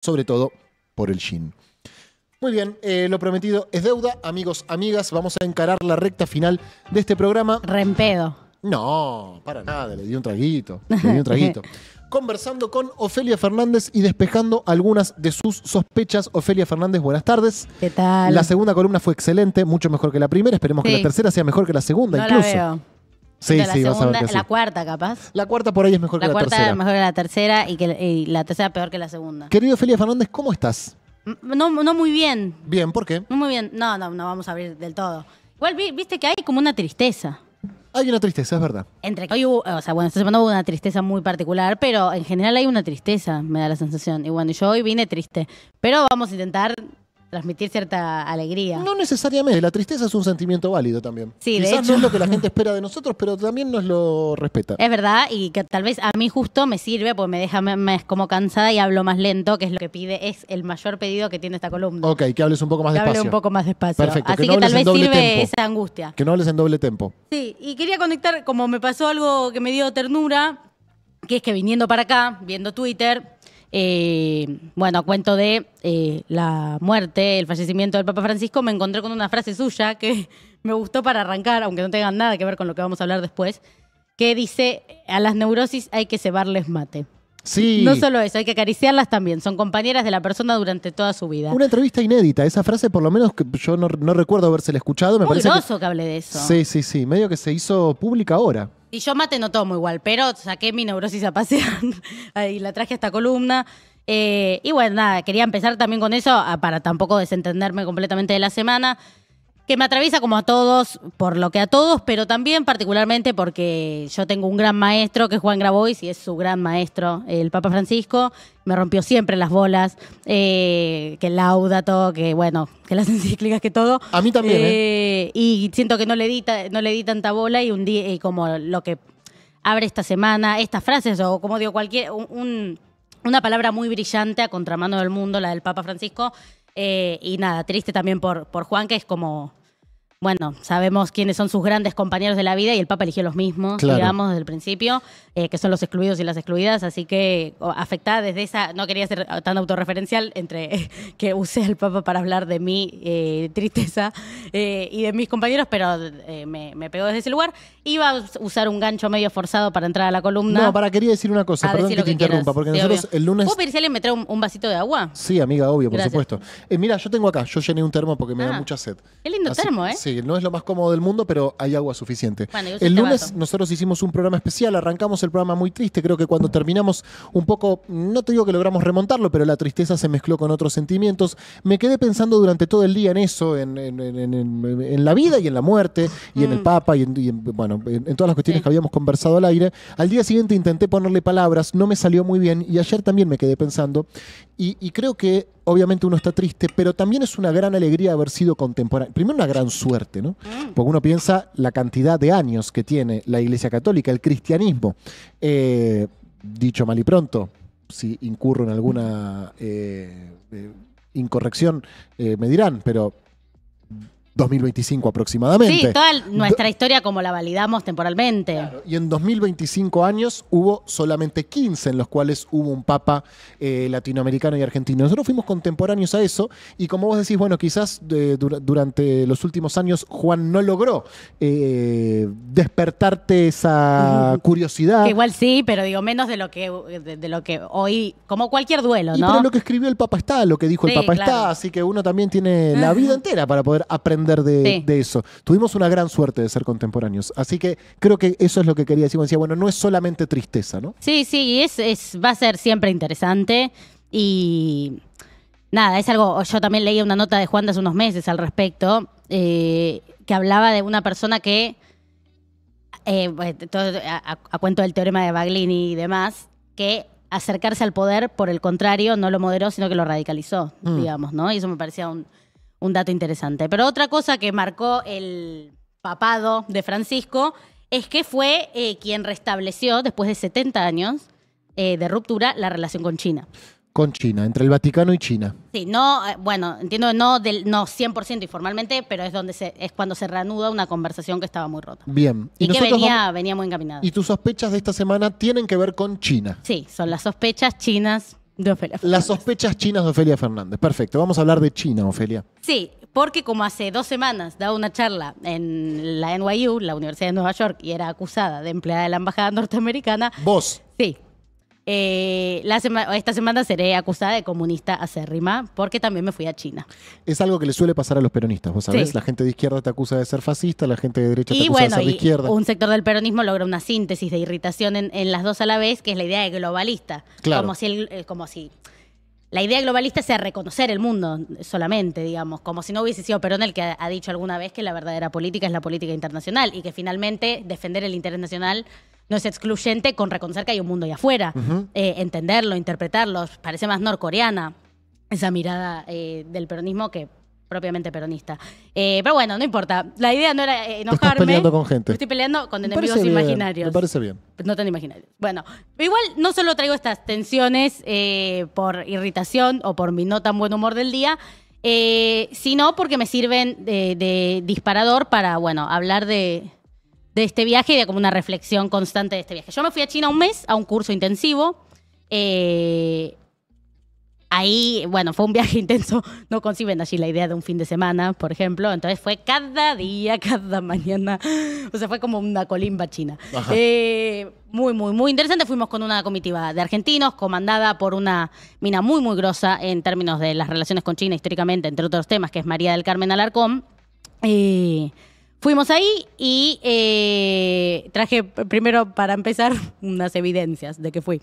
sobre todo por el yin. Muy bien, lo prometido es deuda. Amigos, amigas, vamos a encarar la recta final de este programa. Rempedo. No, para nada, le di un traguito. Conversando con Ofelia Fernández y despejando algunas de sus sospechas. Ofelia Fernández, buenas tardes. ¿Qué tal? La segunda columna fue excelente, mucho mejor que la primera. Esperemos que la tercera sea mejor que la segunda, no incluso. La veo. Sí, la sí, segunda, vas a ver que sí. La cuarta, capaz. La cuarta por ahí es mejor que la tercera. La cuarta es mejor que la tercera y la tercera peor que la segunda. Querido Ofelia Fernández, ¿cómo estás? No muy bien. Bien, ¿por qué? No muy bien. No vamos a abrir del todo. Igual viste que hay como una tristeza. Hay una tristeza, es verdad. Entre que hoy hubo, esta semana hubo una tristeza muy particular, pero en general hay una tristeza, me da la sensación. Y bueno, yo hoy vine triste. Pero vamos a intentar transmitir cierta alegría. No necesariamente, la tristeza es un sentimiento válido también. Sí, Quizás de hecho. no es lo que la gente espera de nosotros, pero también nos lo respeta. Es verdad, y que tal vez a mí justo me sirve, porque me deja más como cansada y hablo más lento, que es lo que pide, es el mayor pedido que tiene esta columna. Ok, que hables un poco más Que despacio. hable un poco más despacio. Perfecto, Así que no que tal hables en vez doble sirve tempo. esa angustia. Que no hables en doble tempo. Sí, y quería conectar, como me pasó algo que me dio ternura, que es que viniendo para acá, viendo Twitter, a cuento de la muerte, el fallecimiento del Papa Francisco, me encontré con una frase suya que me gustó para arrancar, aunque no tenga nada que ver con lo que vamos a hablar después, que dice, a las neurosis hay que cebarles mate. Sí. No solo eso, hay que acariciarlas también. Son compañeras de la persona durante toda su vida. Una entrevista inédita. Esa frase, por lo menos, que yo no recuerdo habérsela escuchado. Me Muy parece groso que hable de eso. Sí. Medio que se hizo pública ahora. Y yo mate no tomo igual, pero saqué mi neurosis a pasear y la traje a esta columna. Y bueno, nada, quería empezar también con eso para tampoco desentenderme completamente de la semana, que me atraviesa como a todos, por lo que a todos, pero también particularmente porque yo tengo un gran maestro que es Juan Grabois y es su gran maestro, el Papa Francisco. Me rompió siempre las bolas, que el Laudato, que bueno, que las encíclicas, que todo. A mí también, Y siento que no le di tanta bola y un día, y como lo que abre esta semana, estas frases, o como digo, una palabra muy brillante a contramano del mundo, la del Papa Francisco. Y nada, triste también por Juan, que es como, bueno, sabemos quiénes son sus grandes compañeros de la vida y el Papa eligió los mismos, claro, digamos, desde el principio, que son los excluidos y las excluidas, así que afectada desde esa, no quería ser tan autorreferencial entre que usé al Papa para hablar de mi tristeza y de mis compañeros, pero me pegó desde ese lugar. Iba a usar un gancho medio forzado para entrar a la columna. No, quería decir una cosa, perdón que te interrumpa, porque nosotros el lunes... ¿Puedo pedir si alguien me trae un vasito de agua? Sí, amiga, obvio, Gracias. por supuesto. Mira, yo tengo acá, yo llené un termo porque me da mucha sed. Qué lindo termo, ¿eh? Sí, no es lo más cómodo del mundo, pero hay agua suficiente. Bueno, el lunes nosotros hicimos un programa especial, arrancamos el programa muy triste, creo que cuando terminamos un poco, no te digo que logramos remontarlo, pero la tristeza se mezcló con otros sentimientos. Me quedé pensando durante todo el día en eso, en la vida y en la muerte, y en el Papa, y en todas las cuestiones que habíamos conversado al aire. Al día siguiente intenté ponerle palabras, no me salió muy bien, y ayer también me quedé pensando, y creo que obviamente uno está triste, pero también es una gran alegría haber sido contemporáneo. Primero, una gran suerte, ¿no? Porque uno piensa la cantidad de años que tiene la Iglesia Católica, el cristianismo. Dicho mal y pronto, si incurro en alguna incorrección, me dirán, pero 2025 aproximadamente. Sí, toda nuestra historia como la validamos temporalmente. Claro, y en 2025 años hubo solamente 15 en los cuales hubo un papa latinoamericano y argentino. Nosotros fuimos contemporáneos a eso y como vos decís, bueno, quizás durante los últimos años Juan no logró despertarte esa curiosidad. Que igual sí, pero digo, menos de lo que hoy, como cualquier duelo, ¿no? Pero lo que escribió el Papa está, lo que dijo el Papa está, así que uno también tiene la vida entera para poder aprender de eso. Tuvimos una gran suerte de ser contemporáneos, así que creo que eso es lo que quería decir. Decía, bueno, no es solamente tristeza, ¿no? Sí, va a ser siempre interesante y nada, es algo, yo también leí una nota de Juan de hace unos meses al respecto, que hablaba de una persona que, a cuento del teorema de Baglini y demás, que acercarse al poder, por el contrario, no lo moderó, sino que lo radicalizó, digamos, ¿no? Y eso me parecía un dato interesante. Pero otra cosa que marcó el papado de Francisco es que fue quien restableció, después de 70 años de ruptura, la relación con China. Con China, entre el Vaticano y China. Sí, no, entiendo, no 100% informalmente, pero es cuando se reanuda una conversación que estaba muy rota. Bien. Y que venía muy encaminada. Y tus sospechas de esta semana tienen que ver con China. Sí, son las sospechas chinas De Ofelia Fernández. Las sospechas chinas de Ofelia Fernández. Perfecto, vamos a hablar de China, Ofelia. Sí, porque como hace 2 semanas daba una charla en la NYU, la Universidad de Nueva York, y era acusada de empleada de la embajada norteamericana. Vos. Sí. Esta semana seré acusada de comunista acérrima porque también me fui a China. Es algo que le suele pasar a los peronistas, ¿vos sabés? Sí. La gente de izquierda te acusa de ser fascista, la gente de derecha te Y acusa de bueno, ser de y izquierda. un sector del peronismo logra una síntesis de irritación en las dos a la vez, que es la idea de globalista. Claro. Como si la idea globalista sea reconocer el mundo solamente, digamos, como si no hubiese sido Perón el que ha dicho alguna vez que la verdadera política es la política internacional y que finalmente defender el interés nacional no es excluyente con reconocer que hay un mundo allá afuera, entenderlo, interpretarlo. Parece más norcoreana esa mirada del peronismo que propiamente peronista. Pero bueno, no importa. La idea no era enojarme. Te estás peleando con gente. Me estoy peleando con Me enemigos parece bien, imaginarios. me parece bien. No tan imaginarios. Bueno, igual no solo traigo estas tensiones por irritación o por mi no tan buen humor del día, sino porque me sirven de disparador para, bueno, hablar de este viaje y de como una reflexión constante de este viaje. Yo me fui a China un mes a un curso intensivo. Ahí, bueno, fue un viaje intenso. No conciben allí la idea de un fin de semana, por ejemplo. Entonces fue cada día, cada mañana. O sea, fue como una colimba china. Muy, muy, muy interesante. Fuimos con una comitiva de argentinos, comandada por una mina muy, muy grosa en términos de las relaciones con China históricamente, entre otros temas, que es María del Carmen Alarcón. Fuimos ahí y traje primero, para empezar, unas evidencias de que fui.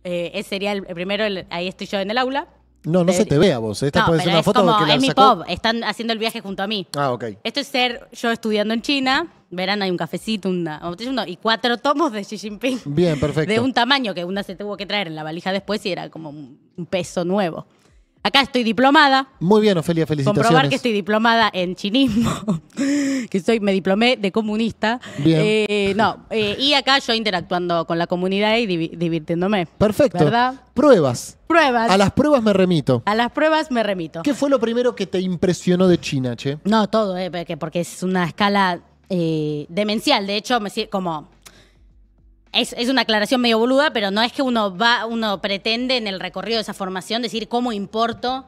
Ese sería el primero, ahí estoy yo en el aula. No se te ve a vos. Esta puede ser una foto como, que la es mi sacó. pub, están haciendo el viaje junto a mí. Ah, ok. Esto es ser yo estudiando en China. Verán, hay un cafecito, y 4 tomos de Xi Jinping. Bien, perfecto. De un tamaño que una se tuvo que traer en la valija después y era como un peso nuevo. Acá estoy diplomada. Muy bien, Ofelia, felicitaciones. Comprobar que estoy diplomada en chinismo, que me diplomé de comunista. Bien. Y acá yo interactuando con la comunidad y divirtiéndome. Perfecto. ¿Verdad? Pruebas. Pruebas. A las pruebas me remito. A las pruebas me remito. ¿Qué fue lo primero que te impresionó de China, che? No, todo, porque es una escala demencial. De hecho, es una aclaración medio boluda, pero no es que uno pretende en el recorrido de esa formación decir cómo importo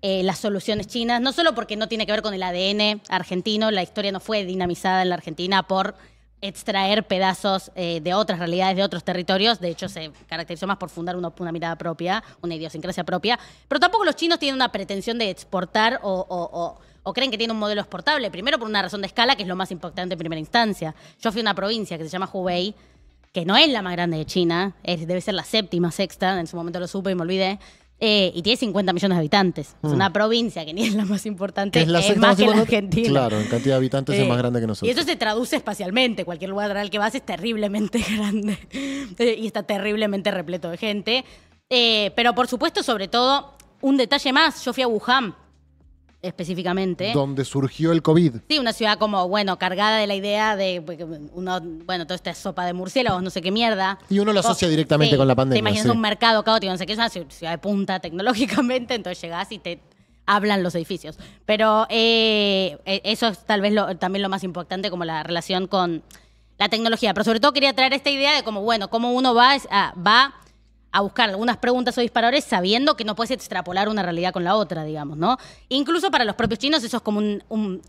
las soluciones chinas, no solo porque no tiene que ver con el ADN argentino, la historia no fue dinamizada en la Argentina por extraer pedazos de otras realidades, de otros territorios. De hecho, se caracterizó más por fundar una mirada propia, una idiosincrasia propia. Pero tampoco los chinos tienen una pretensión de exportar o creen que tienen un modelo exportable. Primero, por una razón de escala, que es lo más importante en primera instancia. Yo fui a una provincia que se llama Hubei, que no es la más grande de China, debe ser la 7ª, 6ª, en su momento lo supe y me olvidé, y tiene 50 millones de habitantes. Es una provincia que ni es la más importante, Que es la es sexta más que la importante. Argentina. Claro, en cantidad de habitantes es más grande que nosotros. Y eso se traduce espacialmente. Cualquier lugar al que vas es terriblemente grande y está terriblemente repleto de gente. Pero por supuesto, sobre todo, un detalle más, yo fui a Wuhan, específicamente. Donde surgió el COVID. Sí, una ciudad como, cargada de la idea de, toda esta sopa de murciélagos, no sé qué mierda. Y uno lo asocia directamente con la pandemia. Te imaginas sí. un mercado caótico, no sé qué, es una ciudad de punta tecnológicamente, entonces llegás y te hablan los edificios. Pero eso es tal vez también lo más importante, como la relación con la tecnología. Pero sobre todo quería traer esta idea de cómo uno va a buscar algunas preguntas o disparadores sabiendo que no puedes extrapolar una realidad con la otra, digamos, ¿no? Incluso para los propios chinos eso es como un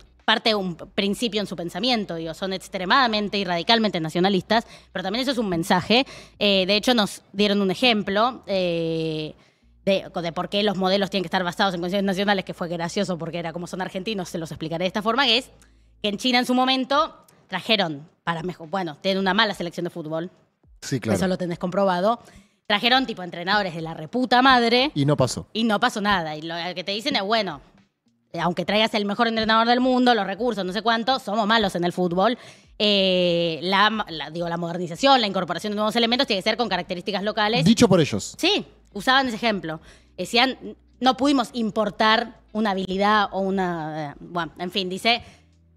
principio en su pensamiento, son extremadamente y radicalmente nacionalistas, pero también eso es un mensaje. De hecho, nos dieron un ejemplo de por qué los modelos tienen que estar basados en condiciones nacionales, que fue gracioso porque era como son argentinos, se los explicaré de esta forma, que es que en China en su momento trajeron tienen una mala selección de fútbol. Sí, claro. Eso lo tenés comprobado. Trajeron tipo entrenadores de la reputa madre. Y no pasó. Y no pasó nada. Y lo que te dicen es, aunque traigas el mejor entrenador del mundo, los recursos, no sé cuánto, somos malos en el fútbol. La modernización, la incorporación de nuevos elementos tiene que ser con características locales. Dicho por ellos. Sí, usaban ese ejemplo. Decían, no pudimos importar una habilidad o en fin, dice...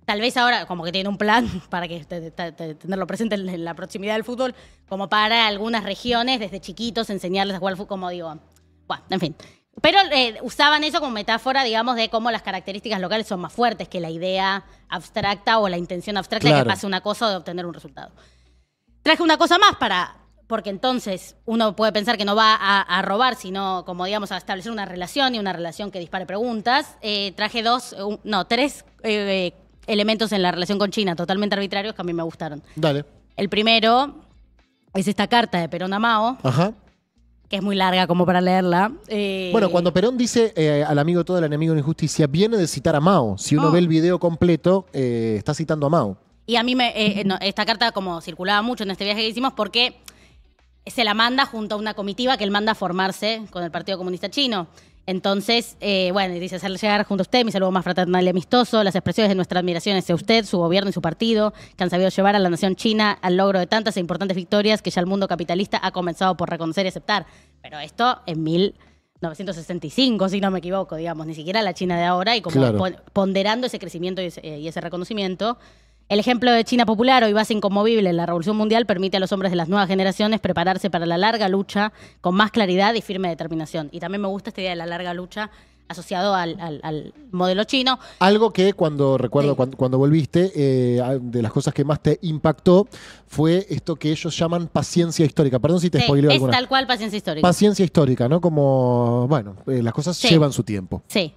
Tal vez ahora como que tiene un plan para que tenerlo presente en la proximidad del fútbol, como para algunas regiones desde chiquitos enseñarles a jugar al fútbol, como digo. En fin. Pero usaban eso como metáfora, digamos, de cómo las características locales son más fuertes que la idea abstracta o la intención abstracta de que pase una cosa o de obtener un resultado. Traje una cosa más para porque entonces uno puede pensar que no va a robar, sino como digamos a establecer una relación y una relación que dispare preguntas. Traje tres elementos en la relación con China totalmente arbitrarios que a mí me gustaron. Dale. El primero es esta carta de Perón a Mao, Ajá. que es muy larga como para leerla. Bueno, cuando Perón dice al amigo todo, el enemigo de la injusticia, viene de citar a Mao. Si uno ve el video completo, está citando a Mao. Y a mí esta carta como circulaba mucho en este viaje que hicimos porque se la manda junto a una comitiva que él manda a formarse con el Partido Comunista Chino. Entonces, dice, hacerle llegar junto a usted mi saludo más fraternal y amistoso, las expresiones de nuestra admiración hacia usted, su gobierno y su partido, que han sabido llevar a la nación china al logro de tantas e importantes victorias que ya el mundo capitalista ha comenzado por reconocer y aceptar. Pero esto en 1965, si no me equivoco, digamos, ni siquiera la China de ahora, y como claro, ponderando ese crecimiento y ese reconocimiento. El ejemplo de China popular, hoy base inconmovible en la Revolución Mundial, permite a los hombres de las nuevas generaciones prepararse para la larga lucha con más claridad y firme determinación. Y también me gusta esta idea de la larga lucha asociado al modelo chino. Algo que recuerdo cuando volviste, de las cosas que más te impactó fue esto que ellos llaman paciencia histórica. Perdón si te spoileo alguna. Es tal cual paciencia histórica. Paciencia histórica, ¿no? Como, las cosas llevan su tiempo. Sí.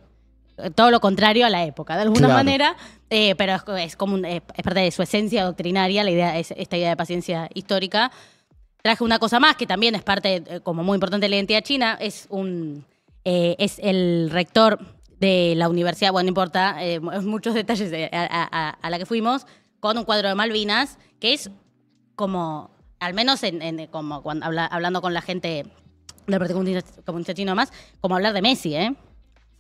Todo lo contrario a la época, de alguna manera, pero es parte de su esencia doctrinaria, la idea es esta idea de paciencia histórica. Traje una cosa más que también es parte, como muy importante de la identidad china, es el rector de la universidad, no importa, muchos detalles a la que fuimos, con un cuadro de Malvinas, que es como, al menos como cuando hablando con la gente del Partido Comunista Chino más, como hablar de Messi, ¿eh?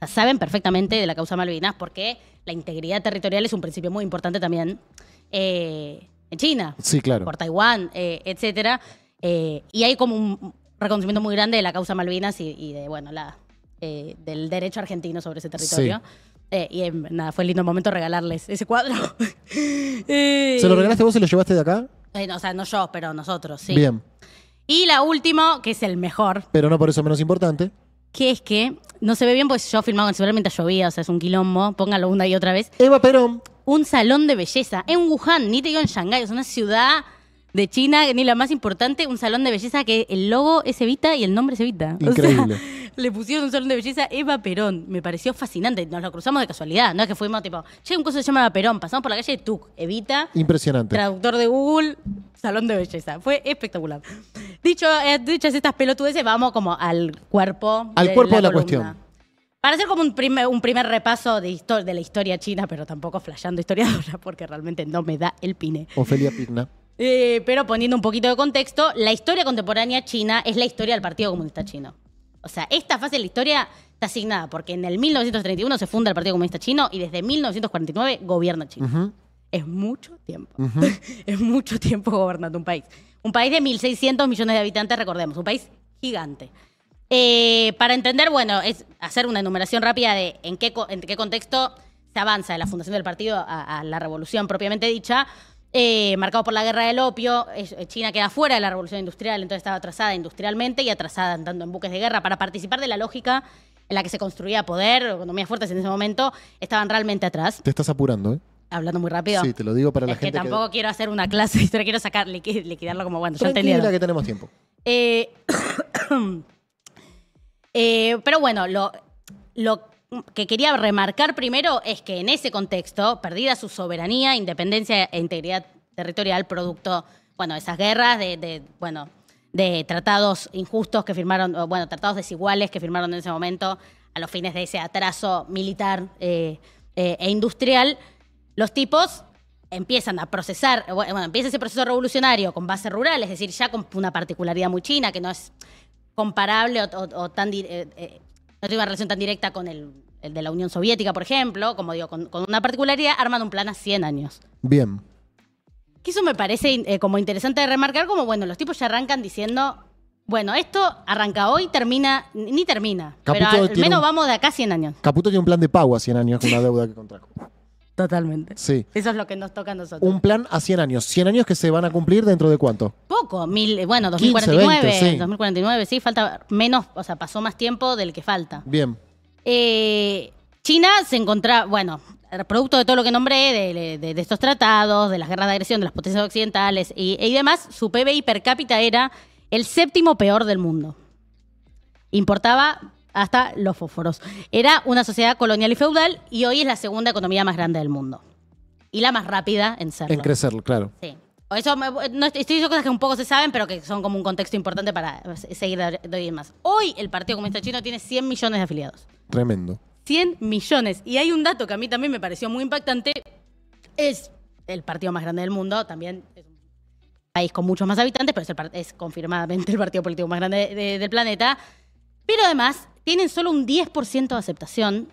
O sea, saben perfectamente de la causa Malvinas porque la integridad territorial es un principio muy importante también en China. Sí, claro. Por Taiwán, etcétera. Y hay como un reconocimiento muy grande de la causa Malvinas y del derecho argentino sobre ese territorio. Sí. Fue el lindo momento regalarles ese cuadro. ¿Se lo regalaste vos y lo llevaste de acá? No yo, pero nosotros, sí. Bien. Y la última, que es el mejor. Pero no por eso menos importante. Que es que no se ve bien porque yo filmaba en el celular mientras llovía, o sea, es un quilombo, póngalo una y otra vez. Eva Perón. Un salón de belleza en Wuhan, ni te digo en Shanghái, es una ciudad de China, ni la más importante, un salón de belleza que el logo es Evita y el nombre es Evita. Increíble. O sea, le pusieron un salón de belleza Eva Perón, me pareció fascinante, nos lo cruzamos de casualidad, no es que fuimos tipo, che, un coso se llama Eva Perón, pasamos por la calle de Tuc, Evita. Impresionante. Traductor de Google, salón de belleza, fue espectacular. Dichas estas pelotudeces, vamos como al cuerpo. Al cuerpo de la columna. cuestión. Para hacer como un primer repaso de la historia china, pero tampoco flasheando historiadora, porque realmente no me da el pine. Ofelia Pigna. Pero poniendo un poquito de contexto, la historia contemporánea china es la historia del Partido Comunista Chino. O sea, esta fase de la historia está asignada porque en el 1931 se funda el Partido Comunista Chino y desde 1949 gobierna China. Uh-huh. Es mucho tiempo. Uh-huh. Es mucho tiempo gobernando un país. Un país de 1.600 millones de habitantes, recordemos. Un país gigante. Para entender, es hacer una enumeración rápida de en qué contexto se avanza de la fundación del partido a la revolución propiamente dicha, marcado por la guerra del opio. China queda fuera de la revolución industrial, entonces estaba atrasada industrialmente y atrasada andando en buques de guerra. Para participar de la lógica en la que se construía poder, economías fuertes en ese momento, estaban realmente atrás. Te estás apurando, ¿eh? Hablando muy rápido. Sí, te lo digo para la es gente que tampoco quiero hacer una clase de historia, quiero liquidarlo como ya entendieron. Tranquila que tenemos tiempo. Pero lo que quería remarcar primero es que en ese contexto, perdida su soberanía, independencia e integridad territorial, producto, de esas guerras, de tratados injustos que firmaron, tratados desiguales que firmaron en ese momento a los fines de ese atraso militar e industrial, los tipos empiezan a procesar, empieza ese proceso revolucionario con base rural, es decir, ya con una particularidad muy china, que no es comparable o tan... no tiene una relación tan directa con el de la Unión Soviética, por ejemplo, como digo, con una particularidad, arman un plan a 100 años. Bien. Que eso me parece como interesante de remarcar, como, los tipos ya arrancan diciendo, esto arranca hoy, ni termina, Caputo pero al menos vamos de acá a 100 años. Caputo tiene un plan de pago a 100 años con una deuda que contrajo. Totalmente. Sí. Eso es lo que nos toca a nosotros. Un plan a 100 años. ¿100 años que se van a cumplir dentro de cuánto? Poco. 2049. 15, 20, sí. 2049, sí. Falta menos, pasó más tiempo del que falta. Bien. China se encontraba, producto de todo lo que nombré, de estos tratados, de las guerras de agresión de las potencias occidentales y demás, su PBI per cápita era El 7º peor del mundo. Importaba hasta los fósforos. Era una sociedad colonial y feudal y hoy es la 2ª economía más grande del mundo. Y la más rápida en serlo. En crecerlo, claro. Sí. Eso, no, estoy diciendo cosas que un poco se saben, pero que son como un contexto importante para seguir de hoy en más. Hoy el Partido Comunista Chino tiene 100 millones de afiliados. Tremendo. 100 millones. Y hay un dato que a mí también me pareció muy impactante. Es el partido más grande del mundo. También es un país con muchos más habitantes, pero es confirmadamente el partido político más grande del planeta. Pero además tienen solo un 10% de aceptación.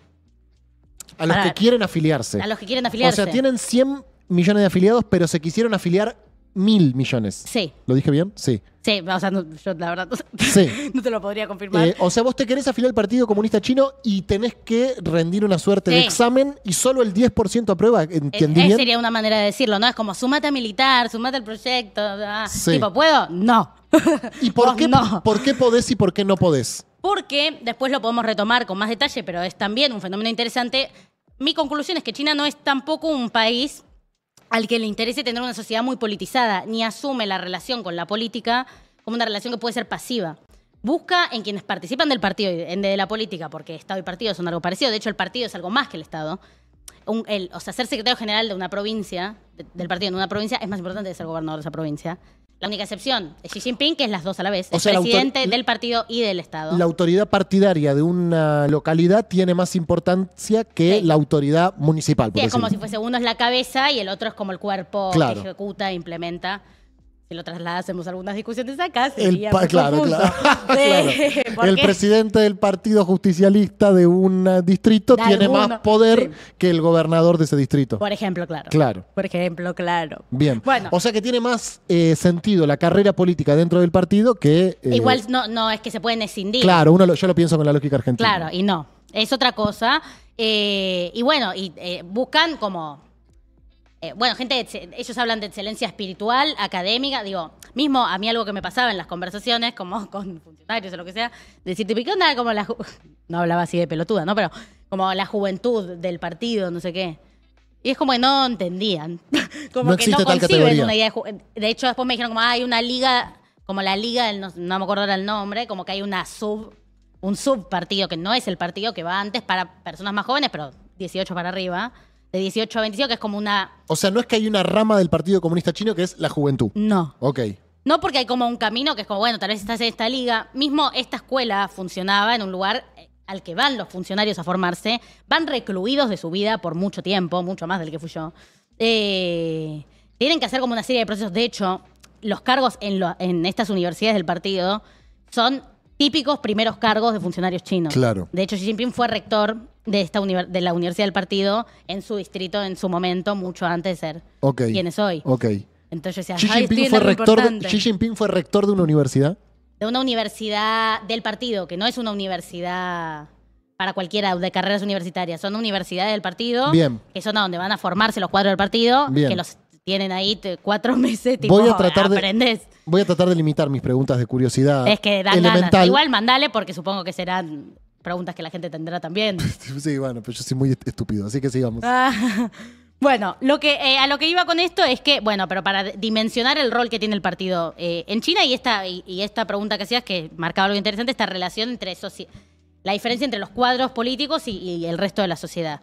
A los que quieren afiliarse. A los que quieren afiliarse. O sea, tienen 100 millones de afiliados, pero se quisieron afiliar 1.000 millones. Sí. ¿Lo dije bien? Sí. Sí, o sea, yo la verdad Sí. no te lo podría confirmar. O sea, vos te querés afiliar al Partido Comunista Chino y tenés que rendir una suerte de examen y solo el 10% aprueba. ¿Entendí bien? Sería una manera de decirlo, ¿no? Es como, sumate a militar, sumate al proyecto. Sí. Tipo, ¿puedo? No. ¿Y por qué, no? por qué podés y por qué no podés? Porque, después lo podemos retomar con más detalle, pero es también un fenómeno interesante. Mi conclusión es que China no es tampoco un país al que le interese tener una sociedad muy politizada, ni asume la relación con la política como una relación que puede ser pasiva. Busca en quienes participan del partido y de la política, porque Estado y partido son algo parecido. De hecho, el partido es algo más que el Estado. O sea, ser secretario general de una provincia, del partido en una provincia, es más importante que ser gobernador de esa provincia. La única excepción es Xi Jinping, que es las dos a la vez. O es sea, presidente del partido y del Estado. La autoridad partidaria de una localidad tiene más importancia que la autoridad municipal. Sí, es como si fuese uno es la cabeza y el otro es como el cuerpo que ejecuta e implementa. Si lo trasladásemos a algunas discusiones acá, sería muy claro. claro. El presidente del partido justicialista de un distrito tiene más poder que el gobernador de ese distrito. Por ejemplo, claro. Por ejemplo, claro. Bien. Bueno. O sea que tiene más sentido la carrera política dentro del partido que... Igual no es que se pueden escindir. Claro, yo lo pienso con la lógica argentina. Claro, y no. Es otra cosa. Y bueno, buscan como... ellos hablan de excelencia espiritual, académica, digo, mismo a mí algo que me pasaba en las conversaciones, como con funcionarios o lo que sea, decir, ¿qué onda? Como no hablaba así de pelotuda, ¿no? Pero como la juventud del partido, no sé qué. Y es como que no entendían. Como no que no tal conciben categoría. una idea de hecho, después me dijeron como, hay una liga, como la liga, no me acuerdo ahora el nombre, como que hay un subpartido que no es el partido que va antes para personas más jóvenes, pero 18 para arriba. De 18 a 25, que es como una... O sea, no es que hay una rama del Partido Comunista Chino que es la juventud. No. Ok. No, porque hay como un camino que es como, bueno, tal vez estás en esta liga. Mismo esta escuela funcionaba en un lugar al que van los funcionarios a formarse. Van recluidos de su vida por mucho tiempo, mucho más del que fui yo. Tienen que hacer como una serie de procesos. De hecho, los cargos en estas universidades del partido son típicos primeros cargos de funcionarios chinos. Claro. De hecho, Xi Jinping fue rector de la Universidad del Partido en su distrito, en su momento, mucho antes de ser quien es hoy. Ok. Entonces ya Xi Jinping fue rector de una universidad. De una universidad del partido, que no es una universidad para cualquiera de carreras universitarias. Son universidades del partido, Bien. que son a donde van a formarse los cuadros del partido, Bien. que los tienen ahí 4 meses, tipo, Voy a tratar aprendés. Voy a tratar de limitar mis preguntas de curiosidad. Es que dan elemental. ganas. Igual mandale, porque supongo que serán preguntas que la gente tendrá también. Sí, bueno, pero yo soy muy estúpido, así que sigamos. Bueno, a lo que iba con esto es que, bueno, pero para dimensionar el rol que tiene el partido en China y esta pregunta que hacías, que marcaba algo interesante, esta relación entre la diferencia entre los cuadros políticos y el resto de la sociedad.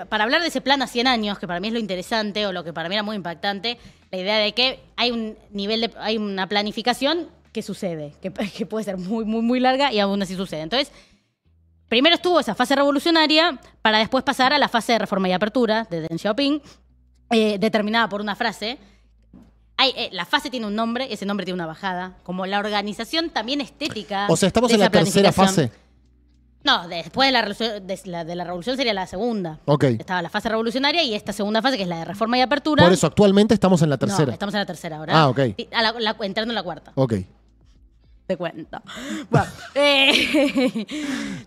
Para hablar de ese plan a 100 años, que para mí es lo interesante, o lo que para mí era muy impactante, la idea de que hay una planificación que sucede, que puede ser muy, muy, muy larga y aún así sucede. Entonces, primero estuvo esa fase revolucionaria para después pasar a la fase de reforma y apertura de Deng Xiaoping, determinada por una frase. La fase tiene un nombre, ese nombre tiene una bajada, como la organización también estética. O sea, estamos en la tercera fase. No, después de la revolución sería la segunda. Ok. Estaba la fase revolucionaria y esta segunda fase, que es la de reforma y apertura. Por eso, actualmente estamos en la tercera. No, estamos en la tercera ahora. Ok. Entrando en la cuarta. Ok. Te cuento. Bueno,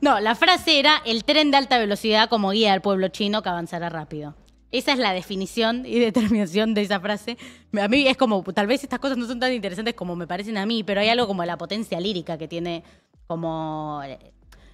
no, la frase era el tren de alta velocidad como guía al pueblo chino que avanzará rápido. Esa es la definición y determinación de esa frase. A mí es como, tal vez estas cosas no son tan interesantes como me parecen a mí, pero hay algo como la potencia lírica que tiene como...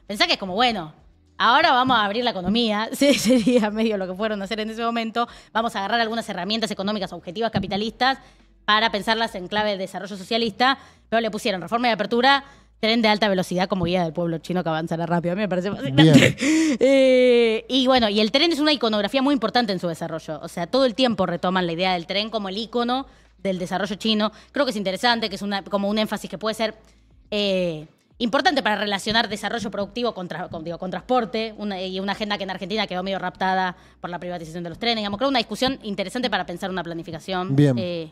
Pensá que es como, bueno, ahora vamos a abrir la economía, sería medio lo que fueron a hacer en ese momento, vamos a agarrar algunas herramientas económicas objetivas capitalistas para pensarlas en clave de desarrollo socialista, pero le pusieron reforma y apertura, tren de alta velocidad como guía del pueblo chino que avanzará rápido. A mí me parece fascinante. Y bueno, y el tren es una iconografía muy importante en su desarrollo. O sea, todo el tiempo retoman la idea del tren como el icono del desarrollo chino. Creo que es interesante, que es como un énfasis que puede ser importante para relacionar desarrollo productivo con transporte, y una agenda que en Argentina quedó medio raptada por la privatización de los trenes. Digamos, creo una discusión interesante para pensar una planificación. Bien.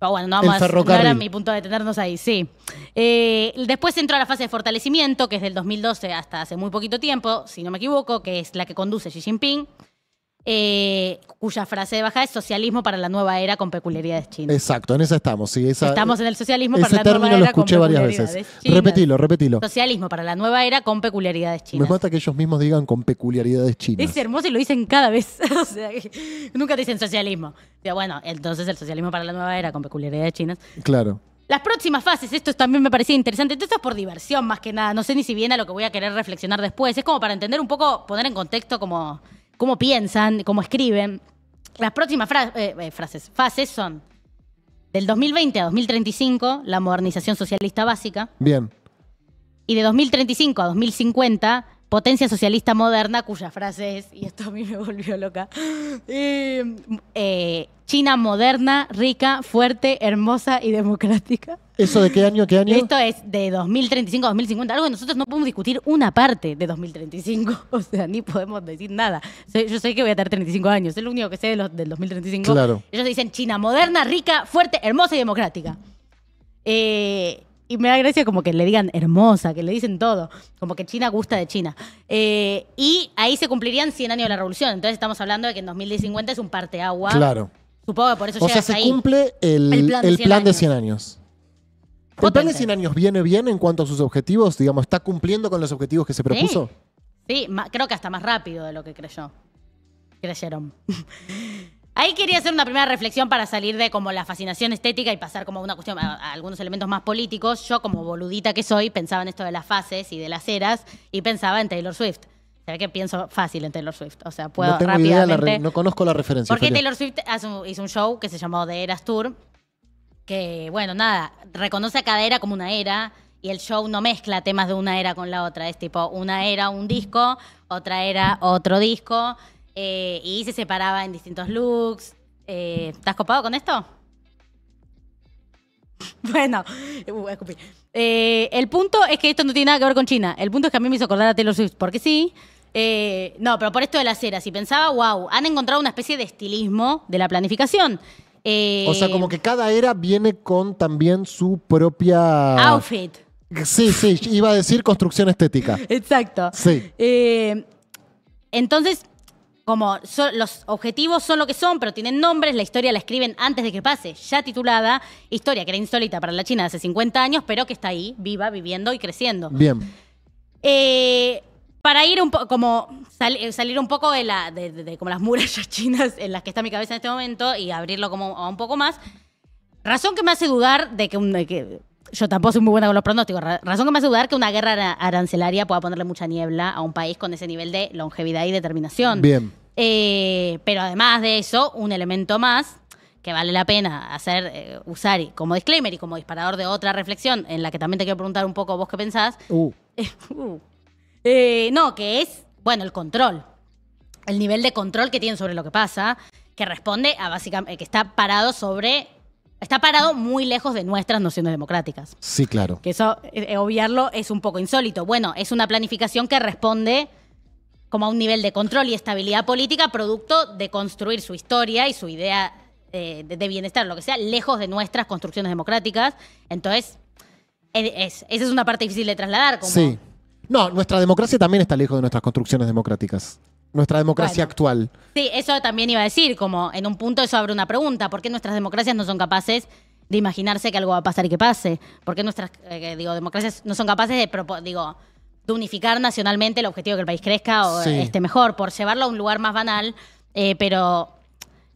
Pero bueno, no era mi punto de detenernos ahí, sí. Después entró a la fase de fortalecimiento, que es del 2012 hasta hace muy poquito tiempo, si no me equivoco, que es la que conduce Xi Jinping, cuya frase de bajada es socialismo para la nueva era con peculiaridades chinas. Exacto, en esa estamos. Sí, estamos en el socialismo para la nueva era con peculiaridades chinas. Ese término lo escuché varias veces. Repetilo. Socialismo para la nueva era con peculiaridades chinas. Me mata que ellos mismos digan con peculiaridades chinas. Es hermoso y lo dicen cada vez. O sea, nunca te dicen socialismo. O sea, bueno, entonces el socialismo para la nueva era con peculiaridades chinas. Claro. Las próximas fases, esto también me parecía interesante. Esto es por diversión más que nada. No sé ni si viene a lo que voy a querer reflexionar después. Es como para entender un poco, poner en contexto cómo piensan, cómo escriben. Las próximas fases son del 2020 a 2035, la modernización socialista básica. Bien. Y de 2035 a 2050, potencia socialista moderna, cuya frase es, y esto a mí me volvió loca, China moderna, rica, fuerte, hermosa y democrática. ¿Eso de qué año a qué año? Esto es de 2035 a 2050, algo que nosotros no podemos discutir una parte de 2035, o sea, ni podemos decir nada. Yo sé que voy a tener 35 años, es lo único que sé del 2035. Claro. Ellos dicen China moderna, rica, fuerte, hermosa y democrática. Y me da gracia como que le digan hermosa, que le dicen todo, como que China gusta de China. Y ahí se cumplirían 100 años de la revolución, entonces estamos hablando de que en 2050 es un parteagua. Claro. Supongo que por eso llega hasta ahí. O sea, se cumple el plan de 100 años. ¿El plan de 100 años viene bien en cuanto a sus objetivos? Digamos, ¿está cumpliendo con los objetivos que se propuso? Sí, creo que hasta más rápido de lo que creyeron. Ahí quería hacer una primera reflexión para salir de como la fascinación estética y pasar como una cuestión a algunos elementos más políticos. Yo, como boludita que soy, pensaba en esto de las fases y de las eras y pensaba en Taylor Swift. Se ve que pienso fácil en Taylor Swift. O sea, puedo no tengo rápidamente... idea, no conozco la referencia. Porque Taylor Swift hizo un show que se llamó The Eras Tour, que, bueno, nada, reconoce a cada era como una era y el show no mezcla temas de una era con la otra. Es tipo, una era un disco, otra era otro disco... y se separaba en distintos looks. ¿Estás copado con esto? Bueno, escupí. El punto es que esto no tiene nada que ver con China. El punto es que a mí me hizo acordar a Taylor Swift, porque sí. No, pero por esto de las eras. Y pensaba, wow, han encontrado una especie de estilismo de la planificación. O sea, como que cada era viene con también su propia... outfit. Sí, iba a decir construcción estética. Exacto. Sí. Entonces... como los objetivos son lo que son, pero tienen nombres, la historia la escriben antes de que pase, ya titulada Historia, que era insólita para la China de hace 50 años, pero que está ahí, viva, viviendo y creciendo. Bien. Para ir un poco, como salir un poco de como las murallas chinas en las que está mi cabeza en este momento y abrirlo como a un poco más. Razón que me hace dudar de que yo tampoco soy muy buena con los pronósticos. Razón que me hace dudar que una guerra arancelaria pueda ponerle mucha niebla a un país con ese nivel de longevidad y determinación. Bien. Pero además de eso, un elemento más que vale la pena usar como disclaimer y como disparador de otra reflexión, en la que también te quiero preguntar un poco vos qué pensás. No, que es, bueno, el control. El nivel de control que tienen sobre lo que pasa, que responde a básicamente, que está parado muy lejos de nuestras nociones democráticas. Sí, claro. Que eso, obviarlo, es un poco insólito. Bueno, es una planificación que responde como a un nivel de control y estabilidad política producto de construir su historia y su idea de bienestar, lo que sea, lejos de nuestras construcciones democráticas. Entonces, esa es una parte difícil de trasladar. Sí. No, nuestra democracia también está lejos de nuestras construcciones democráticas. Nuestra democracia actual. Sí, eso también iba a decir, como en un punto eso abre una pregunta. ¿Por qué nuestras democracias no son capaces de imaginarse que algo va a pasar y que pase? ¿Por qué nuestras democracias no son capaces de unificar nacionalmente el objetivo de que el país crezca o esté mejor? Por llevarlo a un lugar más banal, pero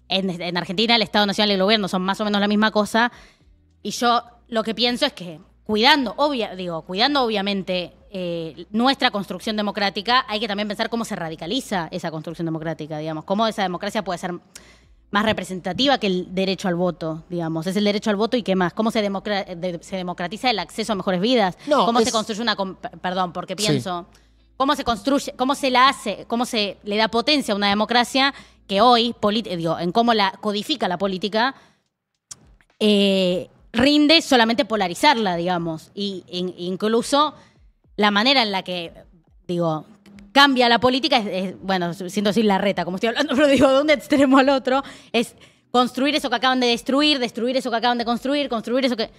en Argentina el Estado Nacional y el gobierno son más o menos la misma cosa. Y yo lo que pienso es que cuidando obviamente nuestra construcción democrática, hay que también pensar cómo se radicaliza esa construcción democrática, digamos, cómo esa democracia puede ser más representativa que el derecho al voto, digamos. Es el derecho al voto y qué más. ¿Cómo se democratiza el acceso a mejores vidas? No, ¿Cómo se construye perdón, porque pienso, cómo se construye, cómo se la hace, cómo se le da potencia a una democracia que hoy, en cómo la codifica la política, rinde solamente polarizarla, digamos. Y incluso la manera en la que, cambia la política, bueno, siento decir la reta, como estoy hablando, pero de un extremo al otro, es construir eso que acaban de destruir eso que acaban de construir eso que...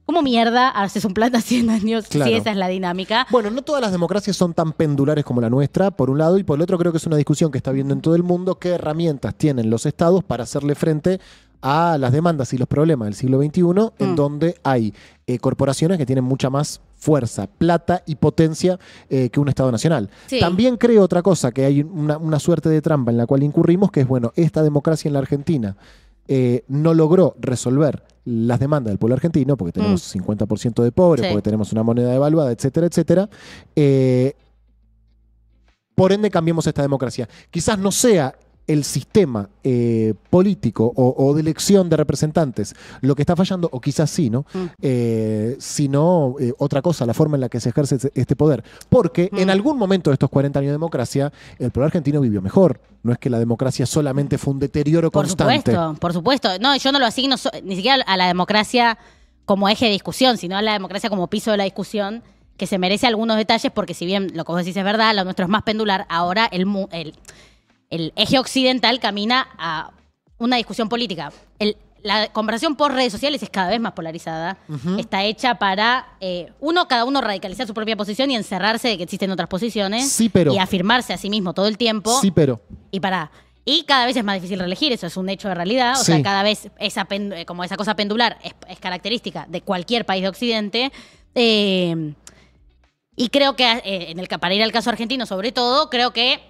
¿Cómo mierda haces un plan de 100 años Claro. si esa es la dinámica? Bueno, no todas las democracias son tan pendulares como la nuestra, por un lado, y por el otro creo que es una discusión que está habiendo en todo el mundo, qué herramientas tienen los estados para hacerle frente a las demandas y los problemas del siglo XXI, en donde hay corporaciones que tienen mucha más fuerza, plata y potencia que un Estado nacional. Sí. También creo otra cosa, que hay una suerte de trampa en la cual incurrimos, que es, bueno, esta democracia en la Argentina no logró resolver las demandas del pueblo argentino, porque tenemos 50% de pobres, Sí. porque tenemos una moneda devaluada, etcétera, etcétera. Por ende, cambiemos esta democracia. Quizás no sea el sistema político o de elección de representantes lo que está fallando, o quizás sí, ¿no? Sino otra cosa, la forma en la que se ejerce este poder. Porque en algún momento de estos 40 años de democracia, el pueblo argentino vivió mejor. No es que la democracia solamente fue un deterioro constante. Por supuesto. No, yo no lo asigno ni siquiera a la democracia como eje de discusión, sino a la democracia como piso de la discusión, que se merece algunos detalles, porque si bien lo que vos decís es verdad, lo nuestro es más pendular, ahora el eje occidental camina a una discusión política. La conversación por redes sociales es cada vez más polarizada. Está hecha para, cada uno radicalizar su propia posición y encerrarse de que existen otras posiciones. Sí, pero... Y afirmarse a sí mismo todo el tiempo. Sí, pero... Y cada vez es más difícil reelegir, eso es un hecho de realidad. O sea, cada vez como esa cosa pendular es característica de cualquier país de Occidente. Y creo que, para ir al caso argentino sobre todo, creo que,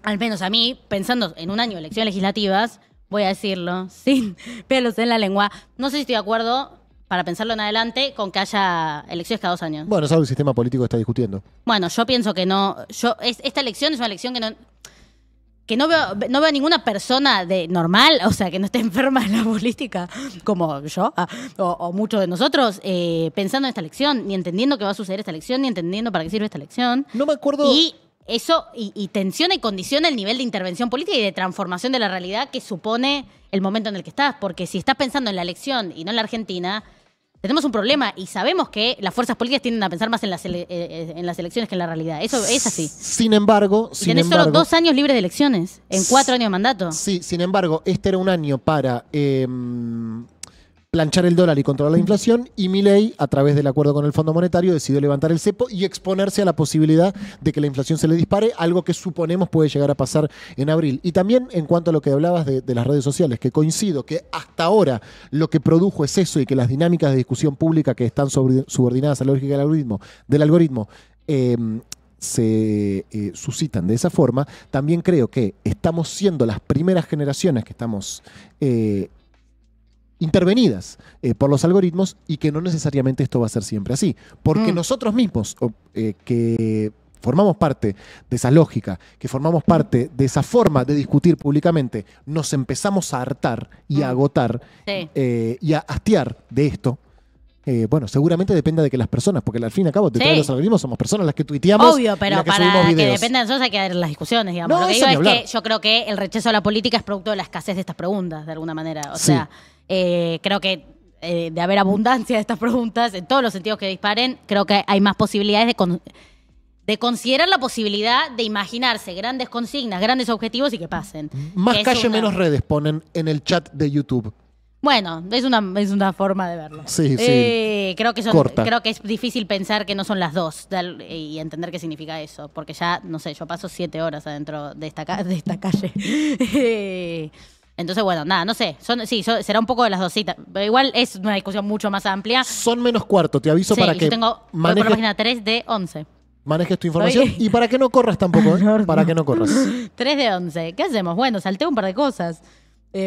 al menos a mí, pensando en un año de elecciones legislativas, voy a decirlo sin pelos en la lengua, no sé si estoy de acuerdo, para pensarlo en adelante, con que haya elecciones cada 2 años. Bueno, es algo que el sistema político está discutiendo. Bueno, yo pienso que no. Esta elección es una elección que no veo a ninguna persona normal, o sea, que no esté enferma en la política, como yo, o muchos de nosotros, pensando en esta elección, ni entendiendo qué va a suceder esta elección, ni entendiendo para qué sirve esta elección. No me acuerdo... Y eso tensiona y condiciona el nivel de intervención política y de transformación de la realidad que supone el momento en el que estás. Porque si estás pensando en la elección y no en la Argentina, tenemos un problema y sabemos que las fuerzas políticas tienden a pensar más en las elecciones que en la realidad. Eso es así. Sin embargo... Y tenés solo 2 años libres de elecciones en 4 años de mandato. Sí, sin embargo, este era un año para planchar el dólar y controlar la inflación, y Milei, a través del acuerdo con el Fondo Monetario, decidió levantar el cepo y exponerse a la posibilidad de que la inflación se le dispare, algo que suponemos puede llegar a pasar en abril. Y también en cuanto a lo que hablabas de las redes sociales, que coincido que hasta ahora lo que produjo es eso, y que las dinámicas de discusión pública que están subordinadas a la lógica del algoritmo se suscitan de esa forma. También creo que estamos siendo las primeras generaciones que estamos intervenidas por los algoritmos, y que no necesariamente esto va a ser siempre así. Porque nosotros mismos, que formamos parte de esa lógica, que formamos parte de esa forma de discutir públicamente, nos empezamos a hartar y a agotar y a hastiar de esto. Bueno, seguramente depende de que las personas, porque al fin y al cabo, detrás de los algoritmos somos personas las que tuiteamos. Obvio, pero y las que para subimos que videos. dependa de nosotros hay que dar las discusiones, digamos. No, Lo que eso digo ni es hablar. que yo creo que el rechazo a la política es producto de la escasez de estas preguntas, de alguna manera. O Sí. sea, creo que de haber abundancia de estas preguntas, en todos los sentidos que disparen, creo que hay más posibilidades de considerar la posibilidad de imaginarse grandes consignas, grandes objetivos y que pasen. Más Que es calle, una- menos redes, ponen en el chat de YouTube. Bueno, es una forma de verlo. Sí, sí. Creo que Corta. creo que es difícil pensar que no son las dos y entender qué significa eso, porque ya, no sé, yo paso 7 horas adentro de esta calle. Entonces, bueno, nada, no sé. Será un poco de las dos citas. Pero igual es una discusión mucho más amplia. Son menos cuarto, te aviso Sí, para yo que voy por la manejes, página 3 de 11. manejes tu información Estoy- y para que no corras tampoco, ¿eh? Para que no corras. 3 de 11. ¿Qué hacemos? Bueno, salteo un par de cosas.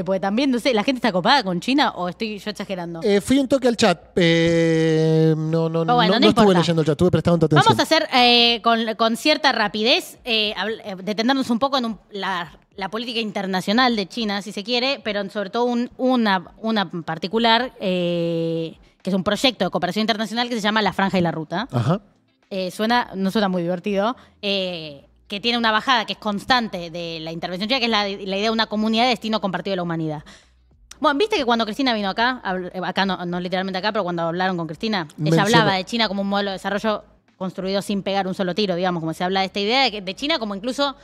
Porque también, no sé, ¿la gente está copada con China o estoy yo exagerando? Fui un toque al chat. No bueno, no estuve importa. leyendo el chat, estuve prestando atención. Vamos a hacer con cierta rapidez, detenernos un poco en la la política internacional de China, si se quiere, pero sobre todo una particular, que es un proyecto de cooperación internacional que se llama La Franja y la Ruta. Ajá. No suena muy divertido, que tiene una bajada que es constante de la intervención china, que es la idea de una comunidad de destino compartido de la humanidad. Bueno, viste que cuando Cristina vino acá no literalmente acá, pero cuando hablaron con Cristina, ella hablaba de China como un modelo de desarrollo construido sin pegar un solo tiro, digamos, como se habla de esta idea de China como incluso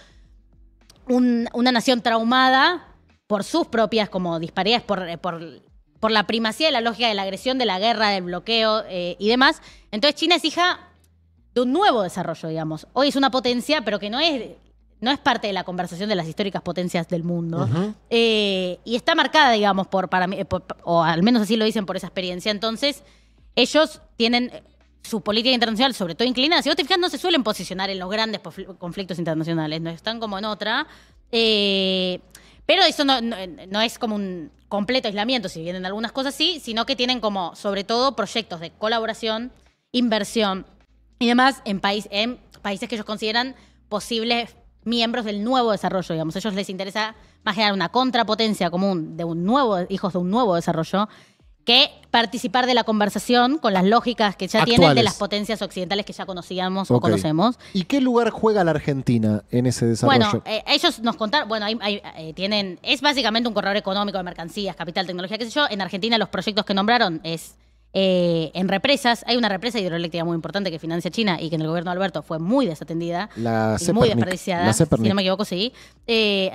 una nación traumada por sus propias como disparidades, por la primacía de la lógica de la agresión, de la guerra, del bloqueo y demás. Entonces China es hija de un nuevo desarrollo, digamos. Hoy es una potencia, pero que no es parte de la conversación de las históricas potencias del mundo. Uh-huh. Y está marcada, digamos, para mí, o al menos así lo dicen por esa experiencia. Entonces, ellos tienen su política internacional, sobre todo inclinada. Si vos te fijas, no se suelen posicionar en los grandes conflictos internacionales, no están como en otra. Pero eso no es como un completo aislamiento, si bien en algunas cosas sí, sino que tienen como, sobre todo, proyectos de colaboración, inversión y demás en países que ellos consideran posibles miembros del nuevo desarrollo, digamos. A ellos les interesa más generar una contrapotencia común de hijos de un nuevo desarrollo, que participar de la conversación con las lógicas que ya tienen de las potencias occidentales que ya conocíamos o conocemos. ¿Y qué lugar juega la Argentina en ese desarrollo? Bueno, ellos nos contaron, es básicamente un corredor económico de mercancías, capital, tecnología, qué sé yo. En Argentina los proyectos que nombraron es en represas. Hay una represa hidroeléctrica muy importante que financia China y que en el gobierno de Alberto fue muy desatendida. Muy desperdiciada. Si no me equivoco, sí.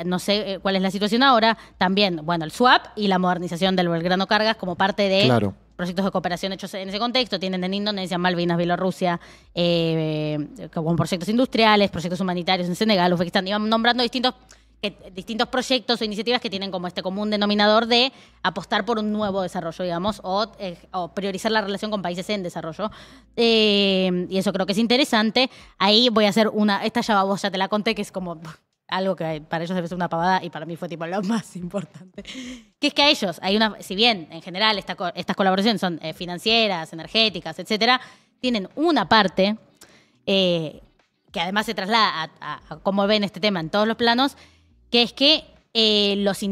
No sé cuál es la situación ahora. También, bueno, el swap y la modernización del Belgrano Cargas como parte de proyectos de cooperación hechos en ese contexto. Tienen en Indonesia, Malvinas, Bielorrusia, como proyectos industriales, proyectos humanitarios en Senegal, Uzbekistán. Iban nombrando distintos proyectos o iniciativas que tienen como este común denominador de apostar por un nuevo desarrollo, digamos, o priorizar la relación con países en desarrollo. Y eso creo que es interesante. Ahí voy a hacer esta vos ya te la conté, que es como algo que para ellos debe ser una pavada y para mí fue tipo lo más importante. Que es que a ellos si bien en general estas colaboraciones son financieras, energéticas, etcétera, tienen una parte que además se traslada a cómo ven este tema en todos los planos, que es que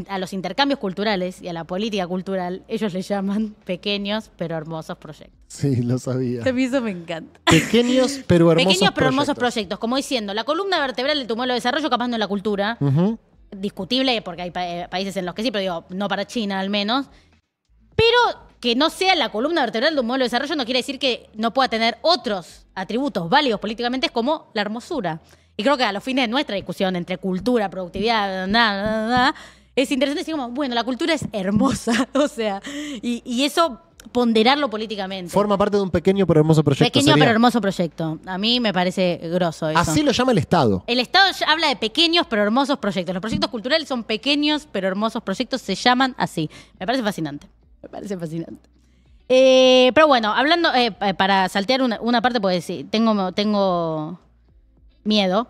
a los intercambios culturales y a la política cultural, ellos le llaman pequeños pero hermosos proyectos. Sí, lo sabía. A mí eso me encanta. Pequeños pero hermosos proyectos. Como diciendo, la columna vertebral de tu modelo de desarrollo capaz no es la cultura. Uh-huh. Discutible, porque hay países en los que sí, pero digo, no para China al menos. Pero que no sea la columna vertebral de un modelo de desarrollo no quiere decir que no pueda tener otros atributos válidos políticamente como la hermosura. Y creo que a los fines de nuestra discusión entre cultura, productividad, es interesante decir como, bueno, la cultura es hermosa, o sea, y eso ponderarlo políticamente. Forma parte de un pequeño pero hermoso proyecto. Pero hermoso proyecto. A mí me parece grosso eso. Así lo llama el Estado. El Estado habla de pequeños pero hermosos proyectos. Los proyectos culturales son pequeños pero hermosos proyectos, se llaman así. Me parece fascinante. Pero bueno, hablando, para saltear una parte, pues sí, tengo miedo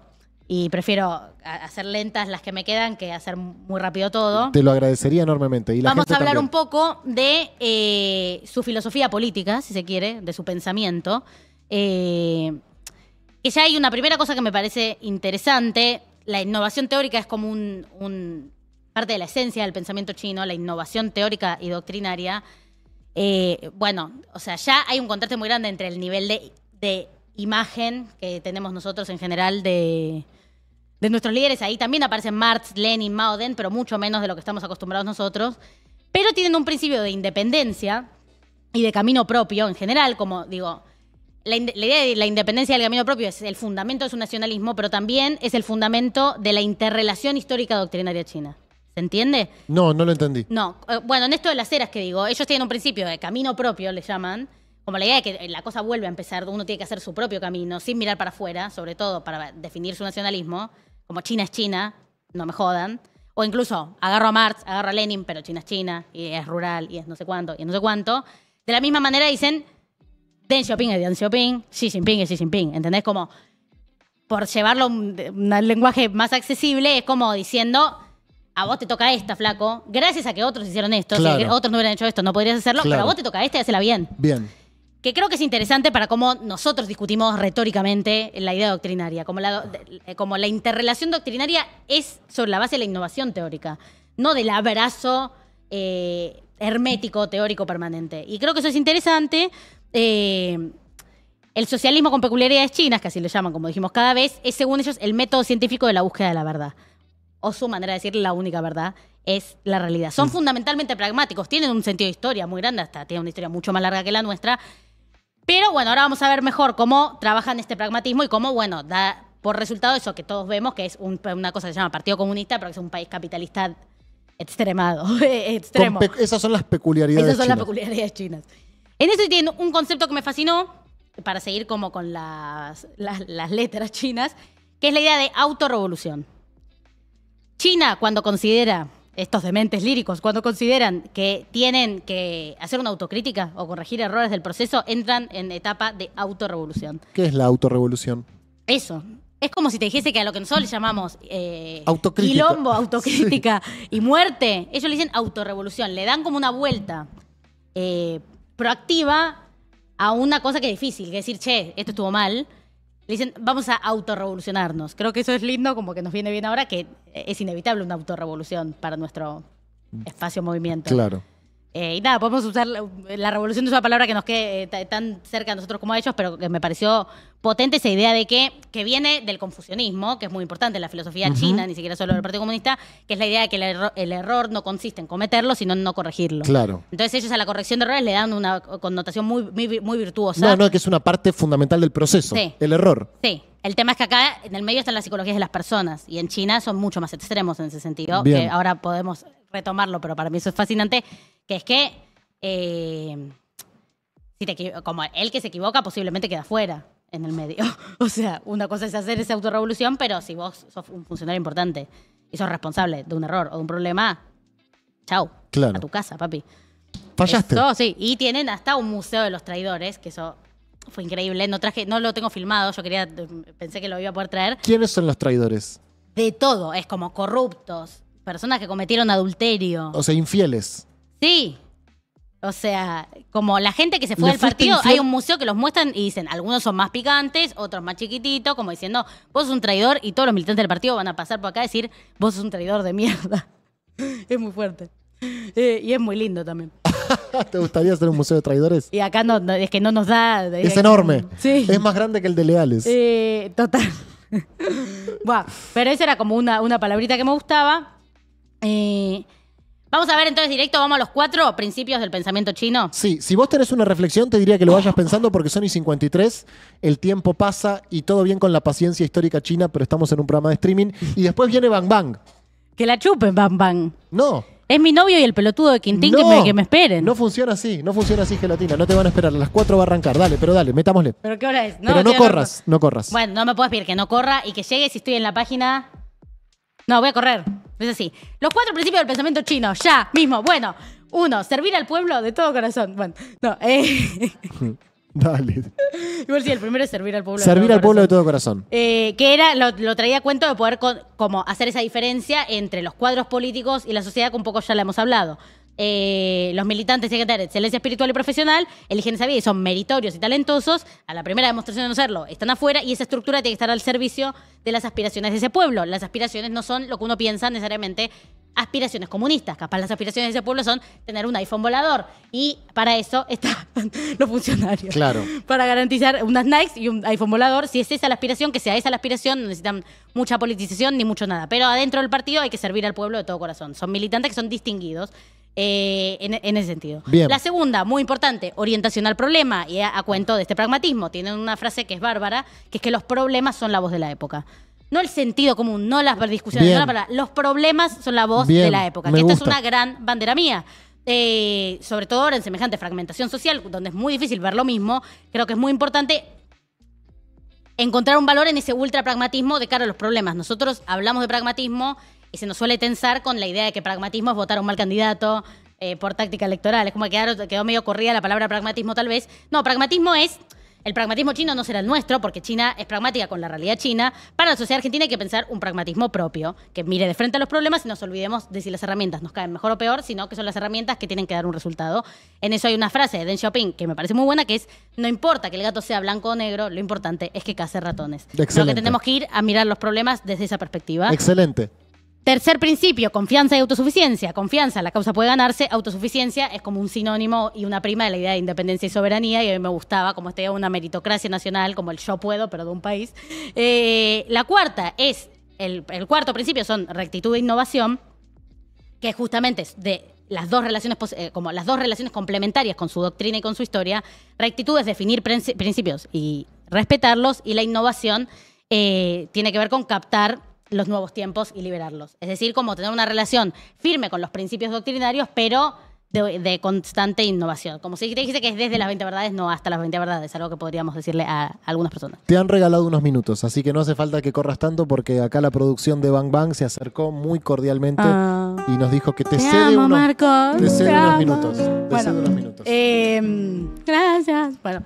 y prefiero hacer lentas las que me quedan que hacer muy rápido todo. Te lo agradecería enormemente. Y Vamos a hablar un poco de su filosofía política, si se quiere, de su pensamiento. Que ya hay una primera cosa que me parece interesante. La innovación teórica es como un parte de la esencia del pensamiento chino, la innovación teórica y doctrinaria. Bueno, o sea, ya hay un contraste muy grande entre el nivel de imagen que tenemos nosotros en general de nuestros líderes. Ahí también aparecen Marx, Lenin, Mao Deng, pero mucho menos de lo que estamos acostumbrados nosotros. Pero tienen un principio de independencia y de camino propio en general, como digo, la idea de la independencia y el camino propio es el fundamento de su nacionalismo, pero también es el fundamento de la interrelación histórica doctrinaria china. ¿Se entiende? No lo entendí. No. Bueno, en esto de las eras que digo, ellos tienen un principio de camino propio, le llaman, como la idea de que la cosa vuelve a empezar, uno tiene que hacer su propio camino, sin mirar para afuera, sobre todo para definir su nacionalismo, como China es China, no me jodan. O incluso, agarro a Marx, agarro a Lenin, pero China es China, y es rural, y es no sé cuánto, y es no sé cuánto. De la misma manera dicen, Deng Xiaoping es Deng Xiaoping, Xi Jinping es Xi Jinping, ¿entendés? Como, por llevarlo a un lenguaje más accesible, es como diciendo, a vos te toca esta, flaco, gracias a que otros hicieron esto, claro. Si otros no hubieran hecho esto, no podrías hacerlo, claro. Pero a vos te toca esta y hacela bien. Bien. que creo que es interesante para cómo nosotros discutimos retóricamente la idea doctrinaria. Como la interrelación doctrinaria es sobre la base de la innovación teórica, no del abrazo hermético, teórico, permanente. Y creo que eso es interesante. El socialismo con peculiaridades chinas, que así lo llaman, como dijimos cada vez, es según ellos el método científico de la búsqueda de la verdad. O su manera de decir la única verdad es la realidad. Son fundamentalmente pragmáticos, tienen un sentido de historia muy grande, hasta tienen una historia mucho más larga que la nuestra. Pero bueno, ahora vamos a ver mejor cómo trabajan este pragmatismo y cómo, bueno, da por resultado eso que todos vemos, que es una cosa que se llama Partido Comunista, pero que es un país capitalista extremado, extremo. Esas son las peculiaridades Esas son chinas. las peculiaridades chinas. En eso tienen un concepto que me fascinó, para seguir como con las letras chinas, que es la idea de autorrevolución. China, cuando considera, estos dementes líricos, cuando consideran que tienen que hacer una autocrítica o corregir errores del proceso, entran en etapa de autorrevolución. ¿Qué es la autorrevolución? Eso. Es como si te dijese que a lo que nosotros le llamamos Autocrítica. quilombo, autocrítica y muerte, ellos le dicen autorrevolución. Le dan como una vuelta proactiva a una cosa que es difícil, que es decir, che, esto estuvo mal. Le dicen, vamos a autorrevolucionarnos. Creo que eso es lindo, como que nos viene bien ahora, que es inevitable una autorrevolución para nuestro espacio-movimiento. Claro. Y nada, podemos usar la revolución, es una palabra que nos quede tan cerca a nosotros como a ellos, pero que me pareció potente esa idea de que viene del confucianismo, que es muy importante en la filosofía china, ni siquiera solo del Partido Comunista, que es la idea de que el error no consiste en cometerlo, sino en no corregirlo. Claro. Entonces ellos a la corrección de errores le dan una connotación muy virtuosa. No, que es una parte fundamental del proceso. Sí. El error. Sí. El tema es que acá en el medio están las psicologías de las personas y en China son mucho más extremos en ese sentido, Bien. que ahora podemos retomarlo, pero para mí eso es fascinante, que es que como el que se equivoca posiblemente queda fuera en el medio. O sea, una cosa es hacer esa autorrevolución, pero si vos sos un funcionario importante y sos responsable de un error o de un problema, chau, Claro. a tu casa, papi. Fallaste. Eso, sí. Y tienen hasta un museo de los traidores, que eso fue increíble. No lo tengo filmado, pensé que lo iba a poder traer. ¿Quiénes son los traidores? De todo, es como corruptos, personas que cometieron adulterio. O sea, infieles. Sí. O sea, como la gente que se fue ¿Le del fuiste partido, infiel? hay un museo que los muestran y dicen, algunos son más picantes, otros más chiquititos, como diciendo, vos sos un traidor y todos los militantes del partido van a pasar por acá a decir, vos sos un traidor de mierda. Es muy fuerte. Y es muy lindo también. ¿Te gustaría hacer un museo de traidores? Y acá es que no nos da... Es enorme. Sí. Es más grande que el de Leales. Total. Bueno, pero esa era como una palabrita que me gustaba. Vamos a ver entonces directo, vamos a los 4 principios del pensamiento chino. Sí, si vos tenés una reflexión, te diría que lo vayas pensando porque son y 53, el tiempo pasa y todo bien con la paciencia histórica china, pero estamos en un programa de streaming. Y después viene Bang Bang. Que la chupen, Bang Bang. No. Es mi novio y el pelotudo de Quintín No. que me esperen. No funciona así, Gelatina. No te van a esperar. A las 4 va a arrancar. Dale, metámosle. ¿Pero qué hora es? Pero no tiene corras, no corras. Bueno, no me puedes pedir que no corra y que llegue si estoy en la página. No, voy a correr. Es así. Los 4 principios del pensamiento chino, ya mismo. Bueno, 1, servir al pueblo de todo corazón. Bueno, no, Dale. igual sí, el primero es servir al pueblo Servir al pueblo de corazón. todo corazón. Que era, lo traía a cuento de poder como hacer esa diferencia entre los cuadros políticos y la sociedad, que un poco ya la hemos hablado. Los militantes tienen que tener excelencia espiritual y profesional, eligen esa vida y son meritorios y talentosos. A la primera demostración de no serlo, están afuera y esa estructura tiene que estar al servicio de las aspiraciones de ese pueblo. Las aspiraciones no son lo que uno piensa necesariamente aspiraciones comunistas. Capaz las aspiraciones de ese pueblo son tener un iPhone volador. Y para eso están los funcionarios. Claro. Para garantizar unas Nikes y un iPhone volador. Si es esa la aspiración, que sea esa la aspiración, no necesitan mucha politización ni mucho nada. Pero adentro del partido hay que servir al pueblo de todo corazón. Son militantes que son distinguidos. En ese sentido. Bien. La segunda, muy importante, orientación al problema, y a cuento de este pragmatismo. Tienen una frase que es bárbara, que es que los problemas son la voz de la época. No el sentido común, no las discusiones, Bien. no la palabra. Los problemas son la voz Bien, de la época. me Que esta es gusta. una gran bandera mía. Sobre todo ahora en semejante fragmentación social, donde es muy difícil ver lo mismo, creo que es muy importante encontrar un valor en ese ultra pragmatismo de cara a los problemas. Nosotros hablamos de pragmatismo y se nos suele tensar con la idea de que pragmatismo es votar a un mal candidato por táctica electoral. Es como que quedó medio corrida la palabra pragmatismo tal vez. No, pragmatismo es el pragmatismo chino no será el nuestro, porque China es pragmática con la realidad china. Para la sociedad argentina hay que pensar un pragmatismo propio, que mire de frente a los problemas y nos olvidemos de si las herramientas nos caen mejor o peor, sino que son las herramientas que tienen que dar un resultado. En eso hay una frase de Deng Xiaoping que me parece muy buena, que es: no importa que el gato sea blanco o negro, lo importante es que case ratones. Excelente. Creo que tenemos que ir a mirar los problemas desde esa perspectiva. Excelente. Tercer principio, confianza y autosuficiencia. Confianza, la causa puede ganarse. Autosuficiencia es como un sinónimo y una prima de la idea de independencia y soberanía, y a mí me gustaba como una meritocracia nacional, como el yo puedo, pero de un país. La cuarta es, el cuarto principio son rectitud e innovación, que justamente es de las dos relaciones, como las dos relaciones complementarias con su doctrina y con su historia. Rectitud es definir principios y respetarlos, y la innovación tiene que ver con captar los nuevos tiempos y liberarlos. Es decir, como tener una relación firme con los principios doctrinarios, pero de constante innovación. Como si te dijese que es desde las 20 verdades, no hasta las 20 verdades, algo que podríamos decirle a algunas personas. Te han regalado unos minutos, así que no hace falta que corras tanto, porque acá la producción de Bang Bang se acercó muy cordialmente y nos dijo que te cede amo, unos, Marcos, te cede te unos amo. minutos. Te Bueno, cede unos minutos. Gracias. Bueno,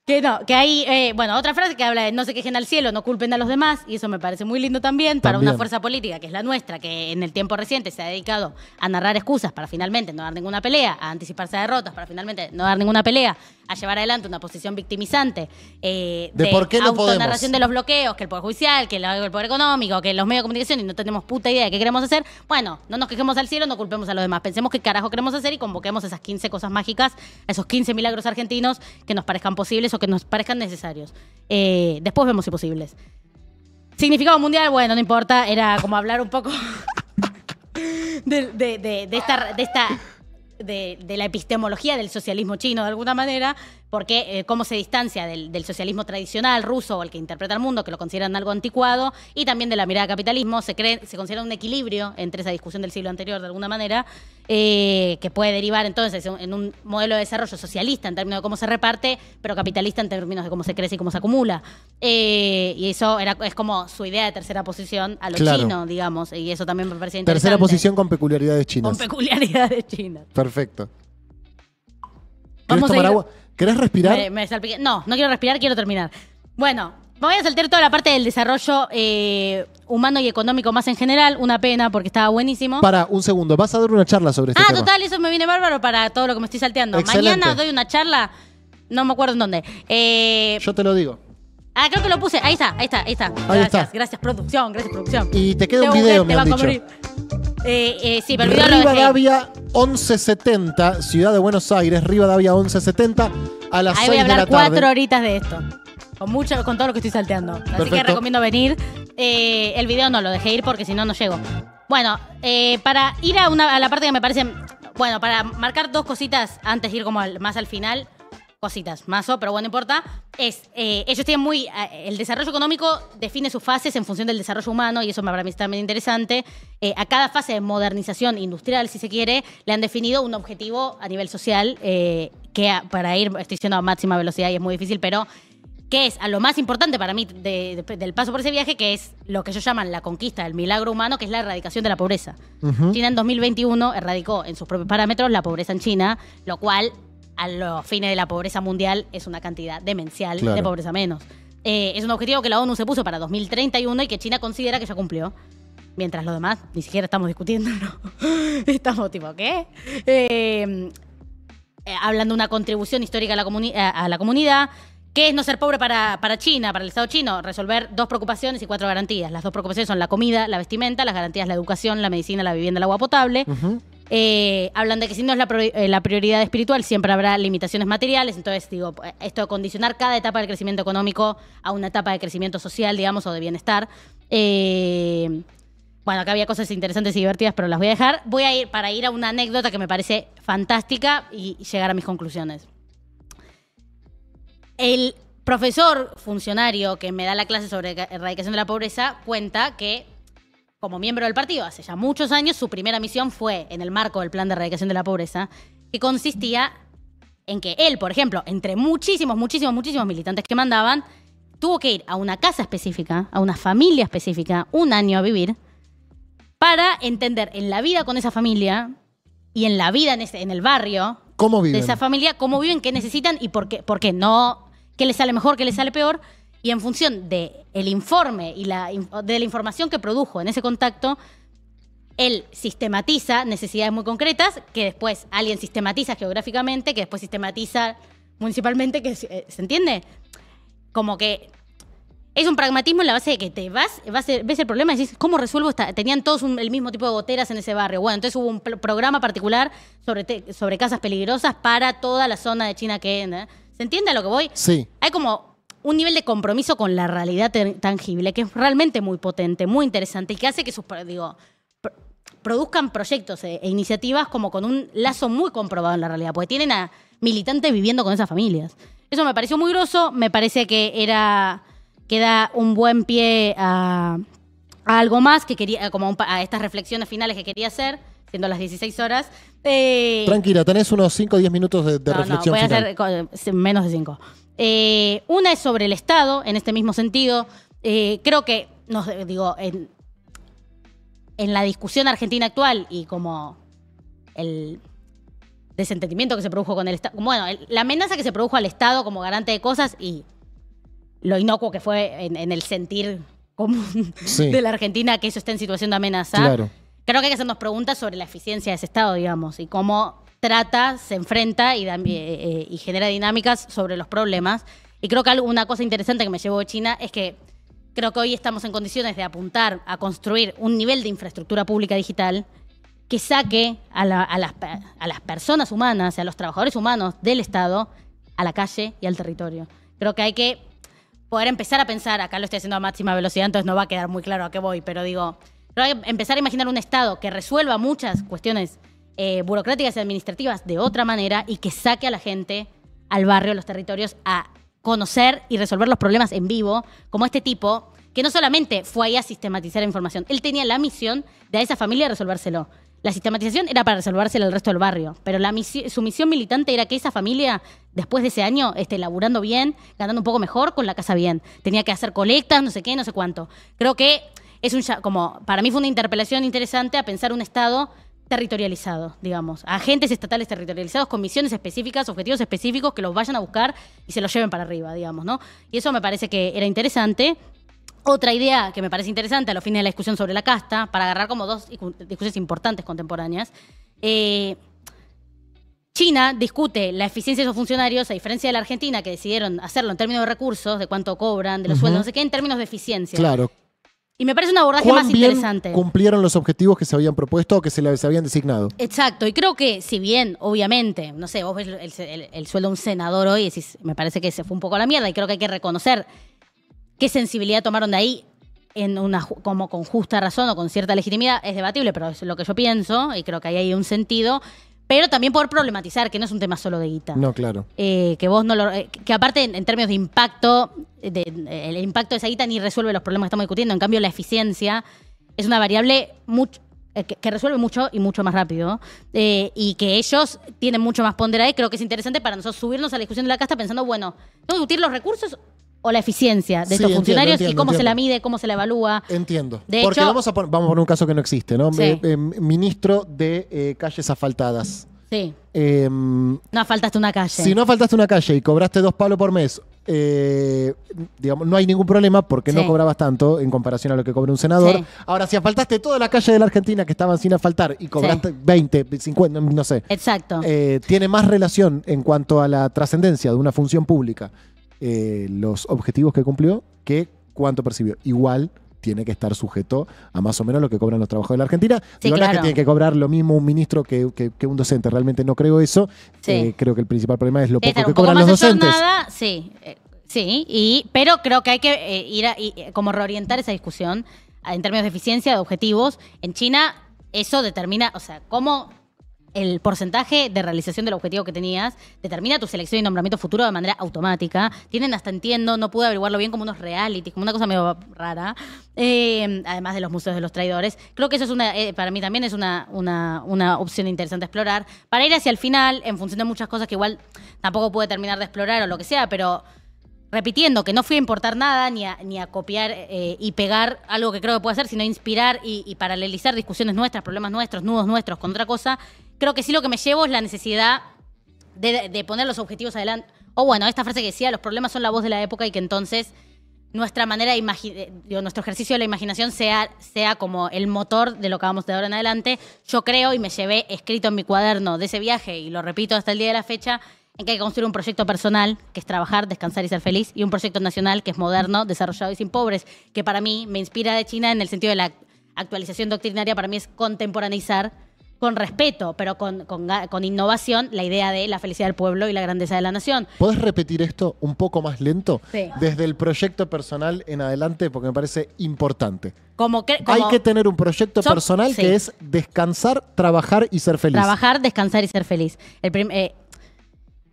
que no, que hay, otra frase que habla de: no se quejen al cielo, no culpen a los demás, y eso me parece muy lindo también para una fuerza política que es la nuestra, que en el tiempo reciente se ha dedicado a narrar excusas para finalmente no dar ninguna pelea, a anticiparse a derrotas para finalmente no dar ninguna pelea, a llevar adelante una posición victimizante, de por qué no autonarración podemos. de los bloqueos, que el Poder Judicial, que el Poder Económico, que los medios de comunicación, y no tenemos puta idea de qué queremos hacer. Bueno, no nos quejemos al cielo, no culpemos a los demás. Pensemos qué carajo queremos hacer y convoquemos esas 15 cosas mágicas, esos 15 milagros argentinos que nos parezcan posibles o que nos parezcan necesarios. Después vemos si posibles. Significado mundial, bueno, no importa, era como hablar un poco de la epistemología del socialismo chino, de alguna manera, porque cómo se distancia del socialismo tradicional ruso, o el que interpreta el mundo, que lo consideran algo anticuado, y también de la mirada de capitalismo. Se considera un equilibrio entre esa discusión del siglo anterior, de alguna manera, que puede derivar entonces en un modelo de desarrollo socialista en términos de cómo se reparte, pero capitalista en términos de cómo se crece y cómo se acumula. Y eso es como su idea de tercera posición a lo chino, digamos, y eso también me parecía interesante. Tercera posición con peculiaridades chinas. Con peculiaridades chinas. Perfecto. ¿Querés Vamos a tomar ir- agua? ¿Querés respirar? Me salpiqué. No quiero respirar, quiero terminar. Bueno, me voy a saltar toda la parte del desarrollo humano y económico más en general. Una pena, porque estaba buenísimo. Para, un segundo. Vas a dar una charla sobre este tema. Total, eso me viene bárbaro para todo lo que me estoy salteando. Excelente. Mañana doy una charla, no me acuerdo en dónde. Yo te lo digo. Creo que lo puse. Ahí está. Ahí Gracias, está. gracias, producción. Y te queda Tengo un video, gente, me han banco a dicho. morir. Sí, pero el video lo dejé. Rivadavia 1170, Ciudad de Buenos Aires, Rivadavia 1170, a las Ahí 6 voy a de la hablar tarde. 4 horitas de esto. Con todo lo que estoy salteando. Así que Perfecto. recomiendo venir. El video no lo dejé ir porque si no, no llego. Bueno, para ir a la parte que me parece... Bueno, para marcar dos cositas antes de ir como más al final. Cositas, mazo, pero bueno, no importa. Ellos tienen el desarrollo económico define sus fases en función del desarrollo humano, y eso para mí es también interesante. A cada fase de modernización industrial, si se quiere, le han definido un objetivo a nivel social para ir, estoy diciendo a máxima velocidad y es muy difícil, pero que es a lo más importante para mí del paso por ese viaje, que es lo que ellos llaman la conquista del milagro humano, que es la erradicación de la pobreza. China en 2021 erradicó en sus propios parámetros la pobreza en China, lo cual a los fines de la pobreza mundial es una cantidad demencial de pobreza menos. Es un objetivo que la ONU se puso para 2031 y que China considera que ya cumplió. Mientras los demás ni siquiera estamos discutiendo, ¿no? Estamos tipo, ¿qué? Hablando de una contribución histórica a la comunidad. ¿Qué es no ser pobre para China, para el Estado chino? Resolver 2 preocupaciones y 4 garantías. Las 2 preocupaciones son la comida, la vestimenta, las garantías la educación, la medicina, la vivienda, el agua potable. Hablan de que si no es la prioridad espiritual, siempre habrá limitaciones materiales. Entonces, digo, esto de condicionar cada etapa del crecimiento económico a una etapa de crecimiento social, digamos, o de bienestar. Bueno, acá había cosas interesantes y divertidas, pero las voy a dejar. Voy a ir para ir a una anécdota que me parece fantástica y llegar a mis conclusiones. El profesor funcionario que me da la clase sobre erradicación de la pobreza cuenta que, como miembro del partido, hace ya muchos años, su primera misión fue en el marco del plan de erradicación de la pobreza, que consistía en que él, por ejemplo, entre muchísimos militantes que mandaban, tuvo que ir a una casa específica, a una familia específica, un año a vivir, para entender en la vida con esa familia y en la vida en el barrio ¿Cómo de viven? esa familia, cómo viven, qué necesitan y por qué no, qué les sale mejor, qué les sale peor. Y en función del informe y de la información que produjo en ese contacto, él sistematiza necesidades muy concretas, que después alguien sistematiza geográficamente, que después sistematiza municipalmente, que ¿se entiende? Como que es un pragmatismo en la base de que ves el problema y decís, ¿cómo resuelvo esta? Tenían todos el mismo tipo de goteras en ese barrio. Bueno, entonces hubo un programa particular sobre casas peligrosas para toda la zona de China que... ¿Se entiende a lo que voy? Sí. Hay como un nivel de compromiso con la realidad tangible que es realmente muy potente, muy interesante y que hace que produzcan proyectos e iniciativas como con un lazo muy comprobado en la realidad, porque tienen a militantes viviendo con esas familias. Eso me pareció muy groso, me parece que da un buen pie a algo más que quería, como a estas reflexiones finales que quería hacer, siendo las 16 horas. Tranquila, tenés unos 5 o 10 minutos de reflexión voy final. a hacer menos de 5. Una es sobre el Estado, en este mismo sentido. Creo que, en la discusión argentina actual y como el desentendimiento que se produjo con el Estado, bueno, la amenaza que se produjo al Estado como garante de cosas y lo inocuo que fue en el sentir común de la Argentina que eso está en situación de amenaza. Claro. Creo que hay que hacernos preguntas sobre la eficiencia de ese Estado, digamos, y cómo se enfrenta y genera dinámicas sobre los problemas. Y creo que una cosa interesante que me llevó de China es que creo que hoy estamos en condiciones de apuntar a construir un nivel de infraestructura pública digital que saque a las personas humanas, a los trabajadores humanos del Estado, a la calle y al territorio. Creo que hay que poder empezar a pensar, acá lo estoy haciendo a máxima velocidad, entonces no va a quedar muy claro a qué voy, pero digo, creo que hay que empezar a imaginar un Estado que resuelva muchas cuestiones burocráticas y administrativas de otra manera y que saque a la gente al barrio, a los territorios, a conocer y resolver los problemas en vivo, como este tipo, que no solamente fue ahí a sistematizar información, él tenía la misión de a esa familia resolvérselo. La sistematización era para resolvérselo al resto del barrio, pero su misión militante era que esa familia, después de ese año, esté laburando bien, ganando un poco mejor, con la casa bien. Tenía que hacer colectas, no sé qué, no sé cuánto. Creo que para mí fue una interpelación interesante a pensar un Estado territorializado, digamos, agentes estatales territorializados con misiones específicas, objetivos específicos que los vayan a buscar y se los lleven para arriba, digamos, ¿no? Y eso me parece que era interesante. Otra idea que me parece interesante a los fines de la discusión sobre la casta, para agarrar como dos discusiones importantes contemporáneas. China discute la eficiencia de esos funcionarios, a diferencia de la Argentina, que decidieron hacerlo en términos de recursos, de cuánto cobran, de los sueldos, no sé qué, en términos de eficiencia. Claro. Y me parece un abordaje más interesante. ¿Cumplieron los objetivos que se habían propuesto o que se les habían designado? Exacto, y creo que si bien, obviamente, no sé, vos ves el sueldo de un senador hoy y decís, me parece que se fue un poco a la mierda, y creo que hay que reconocer qué sensibilidad tomaron de ahí como con justa razón o con cierta legitimidad. Es debatible, pero es lo que yo pienso, y creo que ahí hay un sentido. Pero también poder problematizar, que no es un tema solo de guita. No, claro. Que vos no que aparte, en términos de impacto, el impacto de esa guita ni resuelve los problemas que estamos discutiendo. En cambio, la eficiencia es una variable que resuelve mucho y mucho más rápido. Y que ellos tienen mucho más ponderada. Y creo que es interesante para nosotros subirnos a la discusión de la casta pensando, bueno, ¿tengo que discutir los recursos o la eficiencia de estos funcionarios y cómo se la mide, cómo se la evalúa? Entiendo. De Porque hecho, vamos a poner un caso que no existe, ¿no? Sí. Ministro de calles asfaltadas. Sí. No asfaltaste una calle. Si no asfaltaste una calle y cobraste 2 palos por mes, digamos, no hay ningún problema porque no cobrabas tanto en comparación a lo que cobra un senador. Sí. Ahora, si asfaltaste toda la calle de la Argentina que estaban sin asfaltar y cobraste 20, 50, no sé. Exacto. Tiene más relación en cuanto a la trascendencia de una función pública, los objetivos que cumplió, que cuánto percibió. Igual tiene que estar sujeto a más o menos lo que cobran los trabajadores de la Argentina. Sí, Digo, no es claro. que tiene que cobrar lo mismo un ministro que un docente. Realmente no creo eso. Sí. Creo que el principal problema es lo Debe poco estar que un poco cobran más los docentes. ayornada, sí, pero creo que hay que ir como reorientar esa discusión en términos de eficiencia, de objetivos. En China eso determina, o sea, cómo el porcentaje de realización del objetivo que tenías determina tu selección y nombramiento futuro de manera automática. Tienen hasta, entiendo, no pude averiguarlo bien, como unos realities, como una cosa medio rara, además de los museos de los traidores. Creo que eso es para mí también es una opción interesante a explorar, para ir hacia el final, en función de muchas cosas que igual tampoco pude terminar de explorar o lo que sea, pero repitiendo que no fui a importar nada, ni a copiar y pegar algo que creo que puedo hacer, sino inspirar y paralelizar discusiones nuestras, problemas nuestros, nudos nuestros con otra cosa. Creo que sí lo que me llevo es la necesidad de poner los objetivos adelante. O bueno, esta frase que decía, los problemas son la voz de la época y que entonces nuestra manera de nuestro ejercicio de la imaginación sea como el motor de lo que vamos de ahora en adelante. Yo creo, y me llevé escrito en mi cuaderno de ese viaje, y lo repito hasta el día de la fecha, en que hay que construir un proyecto personal, que es trabajar, descansar y ser feliz, y un proyecto nacional, que es moderno, desarrollado y sin pobres, que para mí me inspira de China en el sentido de la actualización doctrinaria. Para mí es contemporaneizar con respeto, pero con innovación, la idea de la felicidad del pueblo y la grandeza de la nación. ¿Podés repetir esto un poco más lento? Sí. Desde el proyecto personal en adelante, porque me parece importante. Hay que tener un proyecto personal que es descansar, trabajar y ser feliz. Trabajar, descansar y ser feliz.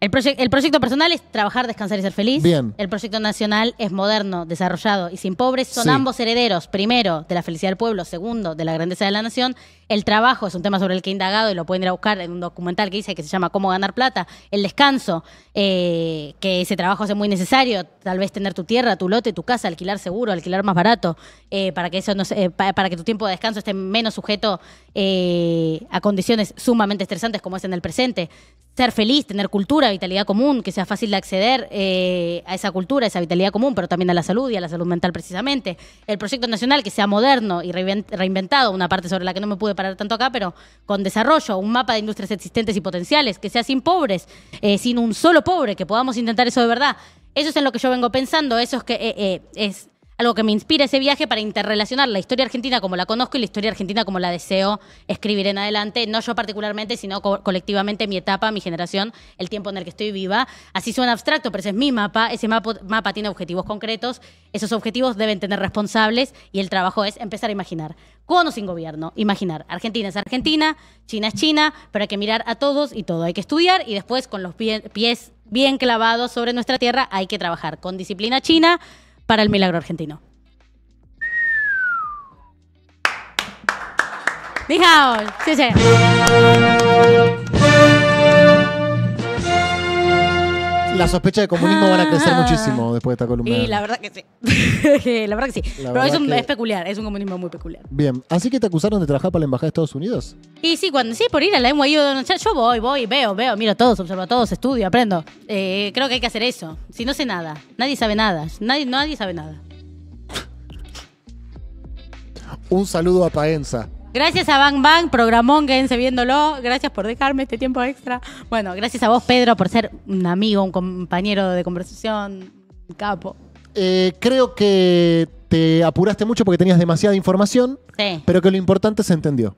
El proyecto personal es trabajar, descansar y ser feliz. Bien. El proyecto nacional es moderno, desarrollado y sin pobres. Son ambos herederos, primero, de la felicidad del pueblo, segundo, de la grandeza de la nación. El trabajo es un tema sobre el que he indagado y lo pueden ir a buscar en un documental que se llama Cómo ganar plata. El descanso, que ese trabajo hace muy necesario. Tal vez tener tu tierra, tu lote, tu casa, alquilar seguro, alquilar más barato, para que eso para que tu tiempo de descanso esté menos sujeto a condiciones sumamente estresantes como es en el presente. Ser feliz, tener cultura, vitalidad común, que sea fácil de acceder a esa cultura, a esa vitalidad común, pero también a la salud y a la salud mental precisamente. El proyecto nacional, que sea moderno y reinventado, una parte sobre la que no me pude parar tanto acá, pero con desarrollo, un mapa de industrias existentes y potenciales, que sea sin pobres, sin un solo pobre, que podamos intentar eso de verdad. Eso es en lo que yo vengo pensando, eso es que es algo que me inspira ese viaje para interrelacionar la historia argentina como la conozco y la historia argentina como la deseo escribir en adelante, no yo particularmente, sino colectivamente, mi etapa, mi generación, el tiempo en el que estoy viva. Así suena abstracto, pero ese es mi mapa, ese mapa tiene objetivos concretos, esos objetivos deben tener responsables y el trabajo es empezar a imaginar. Con o sin gobierno, imaginar. Argentina es Argentina, China es China, pero hay que mirar a todos y todo. Hay que estudiar y después con los pies bien clavados sobre nuestra tierra hay que trabajar con disciplina china para el milagro argentino. Ni hao, sí. Las sospechas de comunismo van a crecer muchísimo después de esta columna. Y la verdad que sí. La verdad que sí. Pero es peculiar, es un comunismo muy peculiar. Bien, ¿así que te acusaron de trabajar para la Embajada de Estados Unidos? Y sí, por ir a la NYU, yo voy, veo, miro todos, observo a todos, estudio, aprendo. Creo que hay que hacer eso. Si no sé nada, nadie sabe nada. Nadie sabe nada. Un saludo a Paenza. Gracias a Bang Bang, programón, quédense viéndolo. Gracias por dejarme este tiempo extra. Bueno, gracias a vos, Pedro, por ser un amigo, un compañero de conversación, un capo. Creo que te apuraste mucho porque tenías demasiada información, Sí. pero que lo importante se entendió.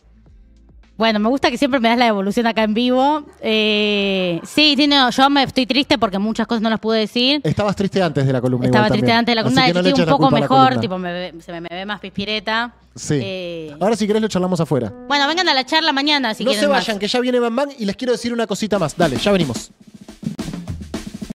Bueno, me gusta que siempre me das la evolución acá en vivo. Yo me estoy triste porque muchas cosas no las pude decir. Estabas triste antes de la columna. Estaba igual triste también. antes de la columna, Así que no le estoy eches un la poco culpa a la mejor, columna. se me ve más pispireta. Sí. Ahora si querés lo charlamos afuera. Bueno, vengan a la charla mañana si No quieren se vayan, más. que ya viene Bam Bam y les quiero decir una cosita más. Dale, ya venimos.